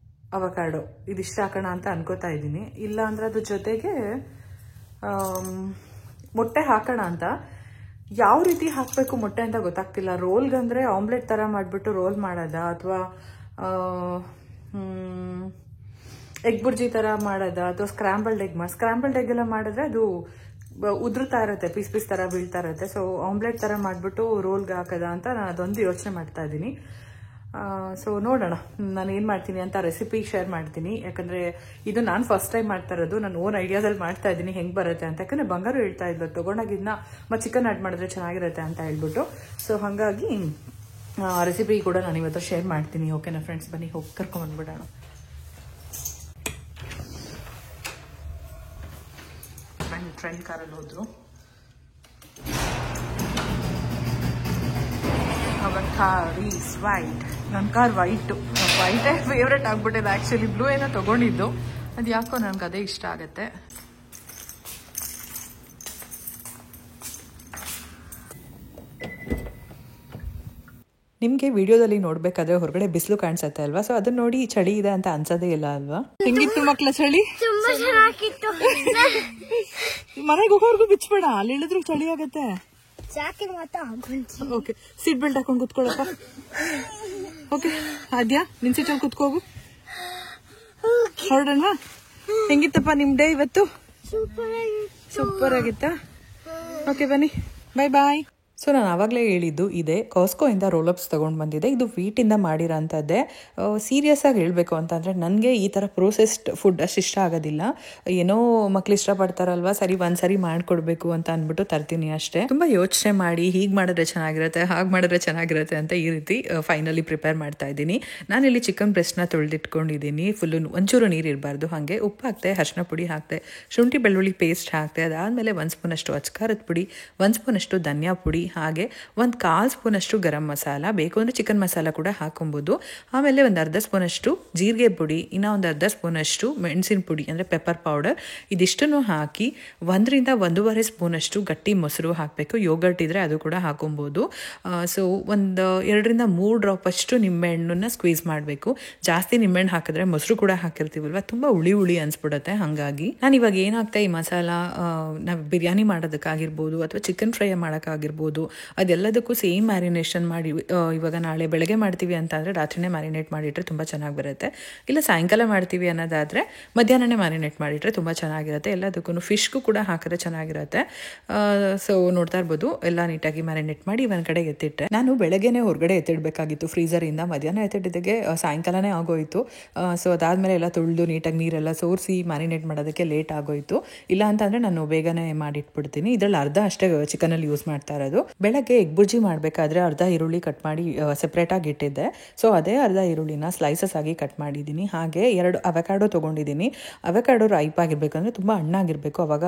ಅವಕಾಡೋ ಇದಿಷ್ಟು ಹಾಕೋಣ ಅಂತ ಅನ್ಕೋತಾ ಇದ್ದೀನಿ. ಇಲ್ಲ ಅಂದ್ರೆ ಅದ್ರ ಜೊತೆಗೆ ಮೊಟ್ಟೆ ಹಾಕೋಣ ಅಂತ. ಯಾವ ರೀತಿ ಹಾಕಬೇಕು ಮೊಟ್ಟೆ ಅಂತ ಗೊತ್ತಾಗ್ತಿಲ್ಲ. ರೋಲ್ಗಂದ್ರೆ ಆಮ್ಲೆಟ್ ಥರ ಮಾಡಿಬಿಟ್ಟು ರೋಲ್ ಮಾಡೋದಾ, ಅಥವಾ ಎಗ್ ಬುರ್ಜಿ ಥರ ಮಾಡೋದಾ, ಅಥವಾ ಸ್ಕ್ರಾಂಬಲ್ಡ್ ಎಗ್ ಎಲ್ಲ ಮಾಡಿದ್ರೆ ಅದು ಉದುರ್ತಾ ಇರುತ್ತೆ, ಪೀಸ್ ಥರ ಬೀಳ್ತಾ ಇರುತ್ತೆ. ಸೊ ಆಮ್ಲೆಟ್ ಥರ ಮಾಡಿಬಿಟ್ಟು ರೋಲ್ಗೆ ಹಾಕೋದ ಅಂತ ನಾನು ಅದೊಂದು ಯೋಚನೆ ಮಾಡ್ತಾ ಇದ್ದೀನಿ. ಸೊ ನೋಡೋಣ ನಾನು ಏನು ಮಾಡ್ತೀನಿ ಅಂತ ರೆಸಿಪಿ ಶೇರ್ ಮಾಡ್ತೀನಿ. ಯಾಕಂದರೆ ಇದು ನಾನು ಫಸ್ಟ್ ಟೈಮ್ ಮಾಡ್ತಾ ಇರೋದು, ನಾನು ಓನ್ ಐಡಿಯಾದಲ್ಲಿ ಮಾಡ್ತಾ ಇದ್ದೀನಿ ಹೆಂಗೆ ಬರುತ್ತೆ ಅಂತ. ಯಾಕಂದರೆ ಬಂಗಾರು ಹೇಳ್ತಾ ಇದ್ಲು ತೊಗೊಂಡಾಗಿದ್ನ ಮತ್ತು ಚಿಕನ್ ಆ್ಯಡ್ ಮಾಡಿದ್ರೆ ಚೆನ್ನಾಗಿರುತ್ತೆ ಅಂತ ಹೇಳ್ಬಿಟ್ಟು. ಸೊ ಹಾಗಾಗಿ ರೆಸಿಪಿ ಕೂಡ ನಾನು ಇವತ್ತು ಶೇರ್ ಮಾಡ್ತೀನಿ. ಓಕೆನಾ ಫ್ರೆಂಡ್ಸ್, ಬನ್ನಿ ಹೋಗಿ ಕರ್ಕೊಂಡ್ಬಂದ್ಬಿಡೋಣ. ಫ್ರೆಂಡ್ ಕಾರಲ್ಲಿ ಹೋದ್ರು. ಅವನ್ ಕಾರ್ ಈಸ್ ವೈಟ್. ನನ್ನ ಕಾರ್ ವೈಟೇ ಫೇವ್ರೆಟ್ ಆಗ್ಬಿಟ್ಟಿದೆ. ಆ್ಯಕ್ಚುಲಿ ಬ್ಲೂ ಏನೋ ತೊಗೊಂಡಿದ್ದು, ಅದು ಯಾಕೋ ನನಗೆ ಅದೇ ಇಷ್ಟ ಆಗುತ್ತೆ. ನಿಮಗೆ ವಿಡಿಯೋದಲ್ಲಿ ನೋಡ್ಬೇಕಾದ್ರೆ ಹೊರಗಡೆ ಬಿಸಿಲು ಕಾಣಿಸುತ್ತೆ ಅಲ್ವಾ? ಸೊ ಅದನ್ನ ನೋಡಿ ಚಳಿ ಇದೆ ಅಂತ ಅನ್ಸೋದೇ ಇಲ್ಲ ಅಲ್ವಾ? ಹೆಂಗಿತ್ತು ಮಕ್ಕಳ ಚಳಿ? ತುಂಬಾ ಚೆನ್ನಾಗಿತ್ತು. ಮನೆಗೆ ಹೋಗೋರ್ಗು ಬಿಚ್ಬೇಡ, ಅಲ್ಲಿ ಇಳಿದ್ರು ಚಳಿ ಆಗತ್ತೆ. ಜಾಕೆಟ್ ಮಾತ್ರ ಹಾಕೊಂತೀನಿ. ಓಕೆ, ಸೀಟ್ ಬೆಲ್ಟ್ ಹಾಕೊಂಡು ಕುತ್ಕೊಳ್ಳಪ್ಪ. ಓಕೆ ಆದ್ಯಾ, ನಿನ್ ಸೀಟಲ್ಲಿ ಕುತ್ಕೋಗು. ಹೊರಡೋಣ. ಹೆಂಗಿತ್ತಪ್ಪ ನಿಮ್ ಡೇ ಇವತ್ತು? ಸೂಪರ್ ಆಗಿತ್ತಾ? ಓಕೆ ಬನ್ನಿ, ಬಾಯ್. ಸೊ ನಾನು ಆವಾಗಲೇ ಹೇಳಿದ್ದು ಇದೆ, ಕಾಸ್ಕೋಯಿಂದ ರೋಲಪ್ಸ್ ತೊಗೊಂಡು ಬಂದಿದ್ದೆ. ಇದು ವೀಟಿಂದ ಮಾಡಿರೋಂಥದ್ದೇ. ಸೀರಿಯಸ್ ಆಗಿ ಹೇಳಬೇಕು ಅಂತಂದರೆ ನನಗೆ ಈ ಥರ ಪ್ರೋಸೆಸ್ಡ್ ಫುಡ್ ಅಷ್ಟು ಇಷ್ಟ ಆಗೋದಿಲ್ಲ. ಏನೋ ಮಕ್ಳು ಇಷ್ಟಪಡ್ತಾರಲ್ವ, ಸರಿ ಒಂದ್ಸರಿ ಮಾಡಿಕೊಡ್ಬೇಕು ಅಂತ ಅಂದ್ಬಿಟ್ಟು ತರ್ತೀನಿ ಅಷ್ಟೇ. ತುಂಬ ಯೋಚನೆ ಮಾಡಿ ಹೀಗೆ ಮಾಡಿದ್ರೆ ಚೆನ್ನಾಗಿರುತ್ತೆ, ಹಾಗೆ ಮಾಡಿದ್ರೆ ಚೆನ್ನಾಗಿರುತ್ತೆ ಅಂತ ಈ ರೀತಿ ಫೈನಲಿ ಪ್ರಿಪೇರ್ ಮಾಡ್ತಾ ಇದ್ದೀನಿ. ನಾನಿಲ್ಲಿ ಚಿಕನ್ ಬ್ರೆಸ್ಟ್ನ ತೊಳೆದಿಟ್ಕೊಂಡಿದ್ದೀನಿ. ಫುಲ್ಲು ಒಂಚೂರು ನೀರು ಇರಬಾರ್ದು. ಹಾಗೆ ಉಪ್ಪು ಹಾಕ್ತೆ, ಅರಿಶಿನ ಪುಡಿ ಹಾಕ್ತೆ, ಶುಂಠಿ ಬೆಳ್ಳುಳ್ಳಿ ಪೇಸ್ಟ್ ಹಾಕ್ತೆ. ಅದಾದಮೇಲೆ 1 ಸ್ಪೂನಷ್ಟು ಅಚ್ಕಾರದ ಪುಡಿ, 1 ಸ್ಪೂನಷ್ಟು ಧನಿಯಾ ಪುಡಿ, ಹಾಗೆ 1/4 ಸ್ಪೂನಷ್ಟು ಗರಂ ಮಸಾಲ, ಬೇಕು ಅಂದರೆ ಚಿಕನ್ ಮಸಾಲ ಕೂಡ ಹಾಕೊಬೋದು. ಆಮೇಲೆ 1/2 ಸ್ಪೂನಷ್ಟು ಜೀರಿಗೆ ಪುಡಿ, ಇನ್ನೂ 1/2 ಸ್ಪೂನಷ್ಟು ಮೆಣಸಿನ ಪುಡಿ ಅಂದರೆ ಪೆಪ್ಪರ್ ಪೌಡರ್. ಇದಿಷ್ಟನ್ನು ಹಾಕಿ 1 ರಿಂದ 1.5 ಸ್ಪೂನಷ್ಟು ಗಟ್ಟಿ ಮೊಸರು ಹಾಕಬೇಕು. ಯೋಗರ್ಟ್ ಇದ್ದರೆ ಅದು ಕೂಡ ಹಾಕೊಬೋದು. ಸೊ 2 ರಿಂದ 3 ಡ್ರಾಪ್ ಅಷ್ಟು ನಿಂಬೆಹಣ್ಣನ್ನು ಸ್ಕ್ವೀಸ್ ಮಾಡಬೇಕು. ಜಾಸ್ತಿ ನಿಂಬೆಹಣ್ಣು ಹಾಕಿದ್ರೆ ಮೊಸರು ಕೂಡ ಹಾಕಿರ್ತೀವಲ್ವ, ತುಂಬ ಹುಳಿ ಅನ್ಸ್ಬಿಡುತ್ತೆ. ಹಾಗಾಗಿ ನಾನು ಇವಾಗ ಏನಾಗ್ತಾ ಈ ಮಸಾಲ ನಾವು ಬಿರಿಯಾನಿ ಮಾಡೋದಕ್ಕಾಗಿರ್ಬೋದು ಅಥವಾ ಚಿಕನ್ ಫ್ರೈ ಮಾಡೋಕ್ಕಾಗಿರ್ಬೋದು, ಅದೆಲ್ಲದಕ್ಕೂ ಸೇಮ್ ಮ್ಯಾರಿನೇಷನ್ ಮಾಡಿ ಇವಾಗ ನಾಳೆ ಬೆಳಗ್ಗೆ ಮಾಡ್ತೀವಿ ಅಂತ ಅಂದರೆ ರಾತ್ರಿನೇ ಮ್ಯಾರಿನೇಟ್ ಮಾಡಿಟ್ರೆ ತುಂಬ ಚೆನ್ನಾಗಿ ಬರುತ್ತೆ. ಇಲ್ಲ ಸಾಯಂಕಾಲ ಮಾಡ್ತೀವಿ ಅನ್ನೋದಾದರೆ ಮಧ್ಯಾಹ್ನನೇ ಮ್ಯಾರಿನೇಟ್ ಮಾಡಿಟ್ರೆ ತುಂಬ ಚೆನ್ನಾಗಿರುತ್ತೆ. ಎಲ್ಲದಕ್ಕೂ ಫಿಶ್ಗೂ ಕೂಡ ಹಾಕಿದ್ರೆ ಚೆನ್ನಾಗಿರುತ್ತೆ. ಸೊ ನೋಡ್ತಾ ಇರ್ಬೋದು, ಎಲ್ಲ ನೀಟಾಗಿ ಮ್ಯಾರಿನೇಟ್ ಮಾಡಿ ಒಂದು ಕಡೆ ಎತ್ತಿಟ್ಟೆ. ನಾನು ಬೆಳಗ್ಗೆನೇ ಹೊರಗಡೆ ಎತ್ತಿಡಬೇಕಾಗಿತ್ತು ಫ್ರೀಸರಿಂದ. ಮಧ್ಯಾಹ್ನ ಎತ್ತಿಟ್ಟಿದ್ದಕ್ಕೆ ಸಾಯಂಕಾಲನೇ ಆಗೋಯಿತು. ಸೊ ಅದಾದಮೇಲೆ ಎಲ್ಲ ತೊಳೆದು ನೀಟಾಗಿ ನೀರೆಲ್ಲ ಸೋರಿಸಿ ಮ್ಯಾರಿನೇಟ್ ಮಾಡೋದಕ್ಕೆ ಲೇಟ್ ಆಗೋಯಿತು. ಇಲ್ಲ ಅಂತಂದರೆ ನಾನು ಬೇಗನೆ ಮಾಡಿಟ್ಬಿಡ್ತೀನಿ. ಇದರಲ್ಲಿ ಅರ್ಧ ಅಷ್ಟೇ ಚಿಕನಲ್ಲಿ ಯೂಸ್ ಮಾಡ್ತಾ ಇರೋದು. ಬೆಳಗ್ಗೆ ಎಗ್ ಬುರ್ಜಿ ಮಾಡಬೇಕಾದ್ರೆ ಅರ್ಧ ಈರುಳ್ಳಿ ಕಟ್ ಮಾಡಿ ಸೆಪ್ರೇಟಾಗಿ ಇಟ್ಟಿದ್ದೆ. ಸೊ ಅದೇ ಅರ್ಧ ಈರುಳ್ಳಿನ ಸ್ಲೈಸಸ್ ಆಗಿ ಕಟ್ ಮಾಡಿದ್ದೀನಿ. ಹಾಗೆ 2 ಅವಕಾಡೋ ತೊಗೊಂಡಿದ್ದೀನಿ. ಅವಕಾಡೋ ರೈಪ್ ಆಗಿರಬೇಕಂದ್ರೆ ತುಂಬ ಹಣ್ಣಾಗಿರಬೇಕು, ಅವಾಗ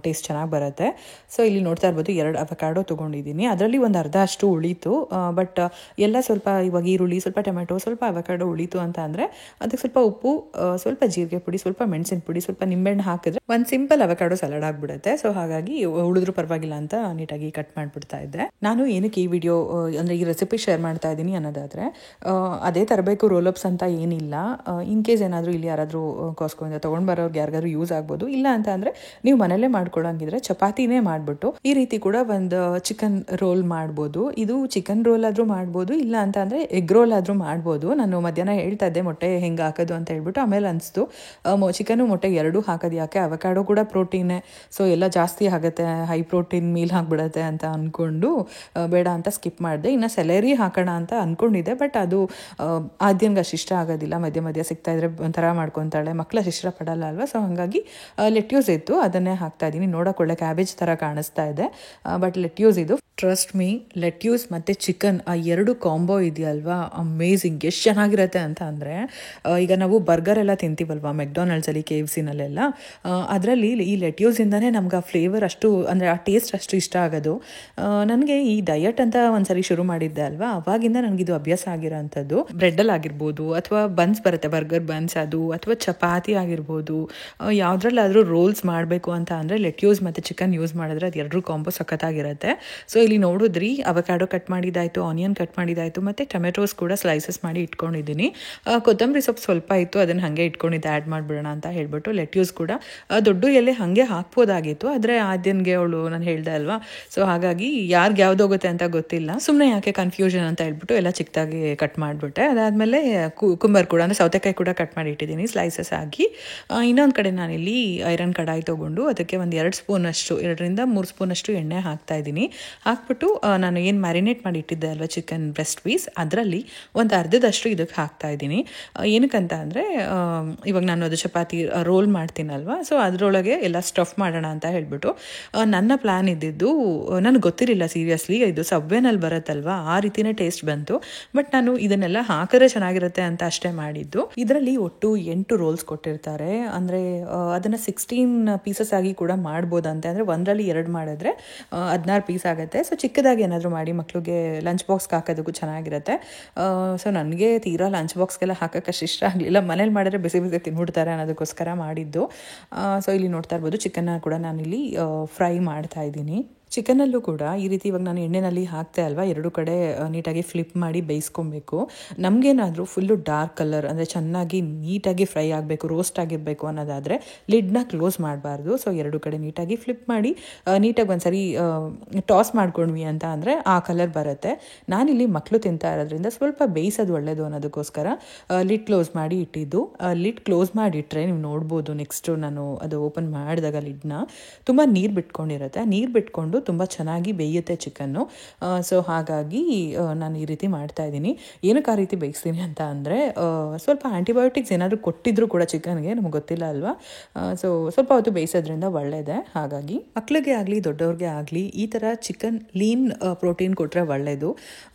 ಟೇಸ್ಟ್ ಚೆನ್ನಾಗಿ ಬರುತ್ತೆ. ಸೊ ಇಲ್ಲಿ ನೋಡ್ತಾ ಇರ್ಬೋದು 2 ಅವಕಾಡೋ ತೊಗೊಂಡಿದ್ದೀನಿ. ಅದರಲ್ಲಿ ಒಂದು ಅರ್ಧ ಅಷ್ಟು ಉಳಿತು. ಬಟ್ ಎಲ್ಲ ಸ್ವಲ್ಪ ಇವಾಗ ಈರುಳ್ಳಿ, ಸ್ವಲ್ಪ ಟೊಮೆಟೊ, ಸ್ವಲ್ಪ ಅವಕಾಡೋ ಉಳಿತು ಅಂತ ಅಂದರೆ ಅದಕ್ಕೆ ಸ್ವಲ್ಪ ಉಪ್ಪು, ಸ್ವಲ್ಪ ಜೀರಿಗೆ ಪುಡಿ, ಸ್ವಲ್ಪ ಮೆಣಸಿನ ಪುಡಿ, ಸ್ವಲ್ಪ ನಿಂಬೆಹಣ್ಣು ಹಾಕಿದ್ರೆ ಒಂದು ಸಿಂಪಲ್ ಅವಕಾಡೋ ಸಲಾಡ್ ಆಗಿಬಿಡುತ್ತೆ. ಸೊ ಹಾಗಾಗಿ ಉಳಿದ್ರೂ ಪರವಾಗಿಲ್ಲ ಅಂತ ನೀಟಾಗಿ ಕಟ್ ಮಾಡಿಬಿಡ್ತಾ ಇದ್ದೆ. ನಾನು ಏನಕ್ಕೆ ಈ ವಿಡಿಯೋ ಅಂದರೆ ಈ ರೆಸಿಪಿ ಶೇರ್ ಮಾಡ್ತಾ ಇದ್ದೀನಿ ಅನ್ನೋದಾದರೆ, ಅದೇ ತರಬೇಕು ರೋಲಪ್ಸ್ ಅಂತ ಏನಿಲ್ಲ. ಇನ್ ಕೇಸ್ ಏನಾದರೂ ಇಲ್ಲಿ ಯಾರಾದರೂ ಕಾಸ್ಕೋಯಿಂದ ತೊಗೊಂಡು ಬರೋರ್ಗೆ ಯಾರಿಗಾದ್ರು ಯೂಸ್ ಆಗ್ಬೋದು. ಇಲ್ಲ ಅಂತ ಅಂದರೆ ನೀವು ಮನೆಯಲ್ಲೇ ಮಾಡ್ಕೊಳ್ಳೋಂಗಿದ್ರೆ ಚಪಾತಿನೇ ಮಾಡಿಬಿಟ್ಟು ಈ ರೀತಿ ಕೂಡ ಒಂದು ಚಿಕನ್ ರೋಲ್ ಮಾಡ್ಬೋದು. ಇದು ಚಿಕನ್ ರೋಲ್ ಆದರೂ ಮಾಡ್ಬೋದು, ಇಲ್ಲ ಅಂತ ಅಂದರೆ ಎಗ್ ರೋಲ್ ಆದರೂ ಮಾಡ್ಬೋದು. ನಾನು ಮಧ್ಯಾಹ್ನ ಹೇಳ್ತಾ ಇದ್ದೆ ಮೊಟ್ಟೆ ಹೆಂಗೆ ಹಾಕೋದು ಅಂತ ಹೇಳ್ಬಿಟ್ಟು, ಆಮೇಲೆ ಅನಿಸ್ತು ಚಿಕನ್ನು ಮೊಟ್ಟೆ ಎರಡೂ ಹಾಕೋದು ಯಾಕೆ, ಅವಕಾಡೋ ಕೂಡ ಪ್ರೋಟೀನೇ, ಸೊ ಎಲ್ಲ ಜಾಸ್ತಿ ಆಗುತ್ತೆ, ಹೈ ಪ್ರೋಟೀನ್ ಮೀಲ್ ಹಾಕ್ಬಿಡುತ್ತೆ ಅಂತ ಅಂದ್ಕೊಂಡು ಬೇಡ ಅಂತ ಸ್ಕಿಪ್ ಮಾಡಿದೆ. ಇನ್ನು ಸೆಲೆರಿ ಹಾಕೋಣ ಅಂತ ಅಂದ್ಕೊಂಡಿದ್ದೆ, ಬಟ್ ಅದು ಆದ್ಯನ್ಗೆ ಅಷ್ಟು ಇಷ್ಟ ಆಗೋದಿಲ್ಲ. ಮಧ್ಯೆ ಮಧ್ಯೆ ಸಿಗ್ತಾ ಇದ್ರೆ ಒಂಥರ ಮಾಡ್ಕೊತಾಳೆ, ಮಕ್ಕಳು ಅಷ್ಟು ಇಷ್ಟಪಡಲ್ಲ ಅಲ್ವಾ. ಸೊ ಹಾಗಾಗಿ ಲೆಟ್ಯೂಸ್ ಇತ್ತು, ಅದನ್ನೇ ಹಾಕ್ತಾ ಇದ್ದೀನಿ. ನೋಡೋಕೆ ಒಳ್ಳೆ ಕ್ಯಾಬೇಜ್ ಥರ ಕಾಣಿಸ್ತಾ ಇದೆ, ಬಟ್ ಲೆಟ್ಯೂಸ್ ಇದು. ಟ್ರಸ್ಟ್ ಮೀ, ಲೆಟ್ಯೂಸ್ ಮತ್ತು ಚಿಕನ್ ಆ ಎರಡು ಕಾಂಬೋ ಇದೆಯಲ್ವಾ, ಅಮೇಝಿಂಗ್. ಎಷ್ಟು ಚೆನ್ನಾಗಿರುತ್ತೆ ಅಂತ ಅಂದರೆ, ಈಗ ನಾವು ಬರ್ಗರ್ ಎಲ್ಲ ತಿಂತೀವಲ್ವಾ ಮೆಕ್ಡೊನಾಲ್ಡ್ಸಲ್ಲಿ, KFCನಲ್ಲೆಲ್ಲ, ಅದರಲ್ಲಿ ಈ ಲೆಟ್ಯೂಸಿಂದನೇ ನಮ್ಗೆ ಆ ಫ್ಲೇವರ್ ಅಷ್ಟು ಅಂದರೆ ಆ ಟೇಸ್ಟ್ ಅಷ್ಟು ಇಷ್ಟ ಆಗೋದು. ನನಗೆ ಈ ಡಯಟ್ ಅಂತ ಒಂದ್ಸರಿ ಶುರು ಮಾಡಿದ್ದೆ ಅಲ್ವಾ, ಅವಾಗಿಂದ ನನಗಿದು ಅಭ್ಯಾಸ ಆಗಿರೋ ಅಂಥದ್ದು. ಬ್ರೆಡ್ಡಲ್ಲಿ ಆಗಿರ್ಬೋದು, ಅಥವಾ ಬನ್ಸ್ ಬರುತ್ತೆ ಬರ್ಗರ್ ಬನ್ಸ್, ಅದು ಅಥವಾ ಚಪಾತಿ ಆಗಿರ್ಬೋದು, ಯಾವುದ್ರಲ್ಲಾದರೂ ರೋಲ್ಸ್ ಮಾಡಬೇಕು ಅಂತ ಅಂದರೆ ಲೆಟ್ಯೂಸ್ ಮತ್ತು ಚಿಕನ್ ಯೂಸ್ ಮಾಡಿದ್ರೆ ಅದು ಎರಡರೂ ಕಾಂಬೋ ಸಖತ್ತಾಗಿರುತ್ತೆ. ಸೊ ಇಲ್ಲಿ ನೋಡಿದ್ರಿ, ಅವಕಾಡೋ ಕಟ್ ಮಾಡಿದ್ದಾಯಿತು, ಆನಿಯನ್ ಕಟ್ ಮಾಡಿದ್ದಾಯಿತು, ಮತ್ತು ಟೊಮೆಟೋಸ್ ಕೂಡ ಸ್ಲೈಸಸ್ ಮಾಡಿ ಇಟ್ಕೊಂಡಿದ್ದೀನಿ. ಕೊತ್ತಂಬರಿ ಸೊಪ್ಪು ಸ್ವಲ್ಪ ಇತ್ತು, ಅದನ್ನು ಹಾಗೆ ಇಟ್ಕೊಂಡಿದ್ದೆ, ಆ್ಯಡ್ ಮಾಡಿಬಿಡೋಣ ಅಂತ ಹೇಳ್ಬಿಟ್ಟು. ಲೆಟ್ಯೂಸ್ ಕೂಡ ದೊಡ್ಡ ಎಲೆ ಹಾಗೆ ಹಾಕ್ಬೋದಾಗಿತ್ತು, ಆದರೆ ಆದ್ಯನ್ಗೆ ಅವಳು ನಾನು ಹೇಳ್ದೆ ಅಲ್ವಾ, ಸೊ ಹಾಗಾಗಿ ಯಾರಿಗೆ ಯಾವ್ದು ಹೋಗುತ್ತೆ ಅಂತ ಗೊತ್ತಿಲ್ಲ, ಸುಮ್ಮನೆ ಯಾಕೆ ಕನ್ಫ್ಯೂಷನ್ ಅಂತ ಹೇಳ್ಬಿಟ್ಟು ಎಲ್ಲ ಚಿಕ್ಕದಾಗಿ ಕಟ್ ಮಾಡಿಬಿಟ್ಟೆ. ಅದಾದಮೇಲೆ ಕುಂಬರ್ ಕೂಡ ಅಂದರೆ ಸೌತೆಕಾಯಿ ಕೂಡ ಕಟ್ ಮಾಡಿ ಇಟ್ಟಿದ್ದೀನಿ ಸ್ಲೈಸಸ್ ಆಗಿ. ಇನ್ನೊಂದು ಕಡೆ ನಾನಿಲ್ಲಿ ಐರನ್ ಕಡಾಯಿ ತೊಗೊಂಡು ಅದಕ್ಕೆ ಒಂದು 2 ಸ್ಪೂನಷ್ಟು, 2ರಿಂದ 3 ಸ್ಪೂನಷ್ಟು ಎಣ್ಣೆ ಹಾಕ್ತಾ ಇದ್ದೀನಿ. ಹಾಕ್ಬಿಟ್ಟು ನಾನು ಏನು ಮ್ಯಾರಿನೇಟ್ ಮಾಡಿ ಇಟ್ಟಿದ್ದೆ ಅಲ್ವಾ ಚಿಕನ್ ಬ್ರೆಸ್ಟ್ ಪೀಸ್, ಅದರಲ್ಲಿ ಒಂದು ಅರ್ಧದಷ್ಟು ಇದಕ್ಕೆ ಹಾಕ್ತಾ ಇದ್ದೀನಿ. ಏನಕ್ಕಂತ ಅಂದರೆ, ಇವಾಗ ನಾನು ಅದು ಚಪಾತಿ ರೋಲ್ ಮಾಡ್ತೀನಲ್ವ, ಸೊ ಅದರೊಳಗೆ ಎಲ್ಲ ಸ್ಟಫ್ ಮಾಡೋಣ ಅಂತ ಹೇಳ್ಬಿಟ್ಟು ನನ್ನ ಪ್ಲ್ಯಾನ್ ಇದ್ದಿದ್ದು. ನನಗೆ ಗೊತ್ತಿರಲಿಲ್ಲ ಸೀರಿಯಸ್ಲಿ, ಇದು ಸಬ್ವೇನಲ್ಲಿ ಬರುತ್ತಲ್ವ, ಆ ರೀತಿಯೇ ಟೇಸ್ಟ್ ಬಂತು. ಬಟ್ ನಾನು ಇದನ್ನೆಲ್ಲ ಹಾಕಿದ್ರೆ ಚೆನ್ನಾಗಿರುತ್ತೆ ಅಂತ ಅಷ್ಟೇ ಮಾಡಿದ್ದು. ಇದರಲ್ಲಿ ಒಟ್ಟು 8 ರೋಲ್ಸ್ ಕೊಟ್ಟಿರ್ತಾರೆ, ಅಂದರೆ ಅದನ್ನು 16 ಪೀಸಸ್ ಆಗಿ ಕೂಡ ಮಾಡ್ಬೋದಂತೆ. ಅಂದರೆ ಒಂದರಲ್ಲಿ 2 ಮಾಡಿದ್ರೆ 16 ಪೀಸ್ ಆಗುತ್ತೆ. ಸೊ ಚಿಕ್ಕದಾಗಿ ಏನಾದರೂ ಮಾಡಿ ಮಕ್ಕಳಿಗೆ ಲಂಚ್ ಬಾಕ್ಸ್ಗೆ ಹಾಕೋದಕ್ಕೂ ಚೆನ್ನಾಗಿರುತ್ತೆ. ಸೊ ನನಗೆ ತೀರಾ ಲಂಚ್ ಬಾಕ್ಸ್ಗೆಲ್ಲ ಹಾಕೋಕ್ಕಷ್ಟು ಇಷ್ಟ ಆಗಲಿಲ್ಲ, ಮನೇಲಿ ಮಾಡಿದ್ರೆ ಬಿಸಿ ಬಿಸಿ ತಿನ್ಬಿಡ್ತಾರೆ ಅನ್ನೋದಕ್ಕೋಸ್ಕರ ಮಾಡಿದ್ದು. ಸೊ ಇಲ್ಲಿ ನೋಡ್ತಾ ಇರ್ಬೋದು, ಚಿಕನ್ನ ಕೂಡ ನಾನಿಲ್ಲಿ ಫ್ರೈ ಮಾಡ್ತಾ ಇದ್ದೀನಿ. ಚಿಕನಲ್ಲೂ ಕೂಡ ಈ ರೀತಿ ಇವಾಗ ನಾನು ಎಣ್ಣೆನಲ್ಲಿ ಹಾಕ್ತೆ ಅಲ್ವಾ, 2 ಕಡೆ ನೀಟಾಗಿ ಫ್ಲಿಪ್ ಮಾಡಿ ಬೇಯಿಸ್ಕೊಬೇಕು. ನಮಗೇನಾದರೂ ಫುಲ್ಲು ಡಾರ್ಕ್ ಕಲರ್ ಅಂದರೆ ಚೆನ್ನಾಗಿ ನೀಟಾಗಿ ಫ್ರೈ ಆಗಬೇಕು, ರೋಸ್ಟ್ ಆಗಿರಬೇಕು ಅನ್ನೋದಾದರೆ ಲಿಡ್ನ ಕ್ಲೋಸ್ ಮಾಡಬಾರ್ದು. ಸೊ 2 ಕಡೆ ನೀಟಾಗಿ ಫ್ಲಿಪ್ ಮಾಡಿ ನೀಟಾಗಿ ಒಂದ್ಸರಿ ಟಾಸ್ ಮಾಡ್ಕೊಂಡ್ವಿ ಅಂತ ಅಂದರೆ ಆ ಕಲರ್ ಬರುತ್ತೆ. ನಾನಿಲ್ಲಿ ಮಕ್ಕಳು ತಿಂತಾ ಇರೋದ್ರಿಂದ ಸ್ವಲ್ಪ ಬೇಯಿಸೋದು ಒಳ್ಳೆಯದು ಅನ್ನೋದಕ್ಕೋಸ್ಕರ ಲಿಡ್ ಕ್ಲೋಸ್ ಮಾಡಿ ಇಟ್ಟಿದ್ದು. ಲಿಡ್ ಕ್ಲೋಸ್ ಮಾಡಿಟ್ರೆ ನೀವು ನೋಡ್ಬೋದು, ನೆಕ್ಸ್ಟು ನಾನು ಅದು ಓಪನ್ ಮಾಡಿದಾಗ ಲಿಡ್ನ ತುಂಬ ನೀರು ಬಿಟ್ಕೊಂಡಿರುತ್ತೆ, ನೀರು ಬಿಟ್ಕೊಂಡು ತುಂಬ ಚೆನ್ನಾಗಿ ಬೇಯುತ್ತೆ ಚಿಕನ್ನು. ಸೊ ಹಾಗಾಗಿ ನಾನು ಈ ರೀತಿ ಮಾಡ್ತಾ ಇದ್ದೀನಿ. ಏನಕ್ಕೆ ಆ ರೀತಿ ಬೇಯಿಸ್ತೀನಿ ಅಂತ ಅಂದರೆ, ಸ್ವಲ್ಪ ಆ್ಯಂಟಿಬಯೋಟಿಕ್ಸ್ ಏನಾದರೂ ಕೊಟ್ಟಿದ್ರು ಕೂಡ ಚಿಕನ್ಗೆ, ನಮಗೆ ಗೊತ್ತಿಲ್ಲ ಅಲ್ವಾ, ಸೊ ಸ್ವಲ್ಪ ಹೊತ್ತು ಬೇಯಿಸೋದ್ರಿಂದ ಒಳ್ಳೆಯದೇ. ಹಾಗಾಗಿ ಮಕ್ಕಳಿಗೆ ಆಗಲಿ ದೊಡ್ಡವ್ರಿಗೆ ಆಗಲಿ ಈ ಥರ ಚಿಕನ್ ಲೀನ್ ಪ್ರೋಟೀನ್ ಕೊಟ್ಟರೆ ಒಳ್ಳೆಯದು.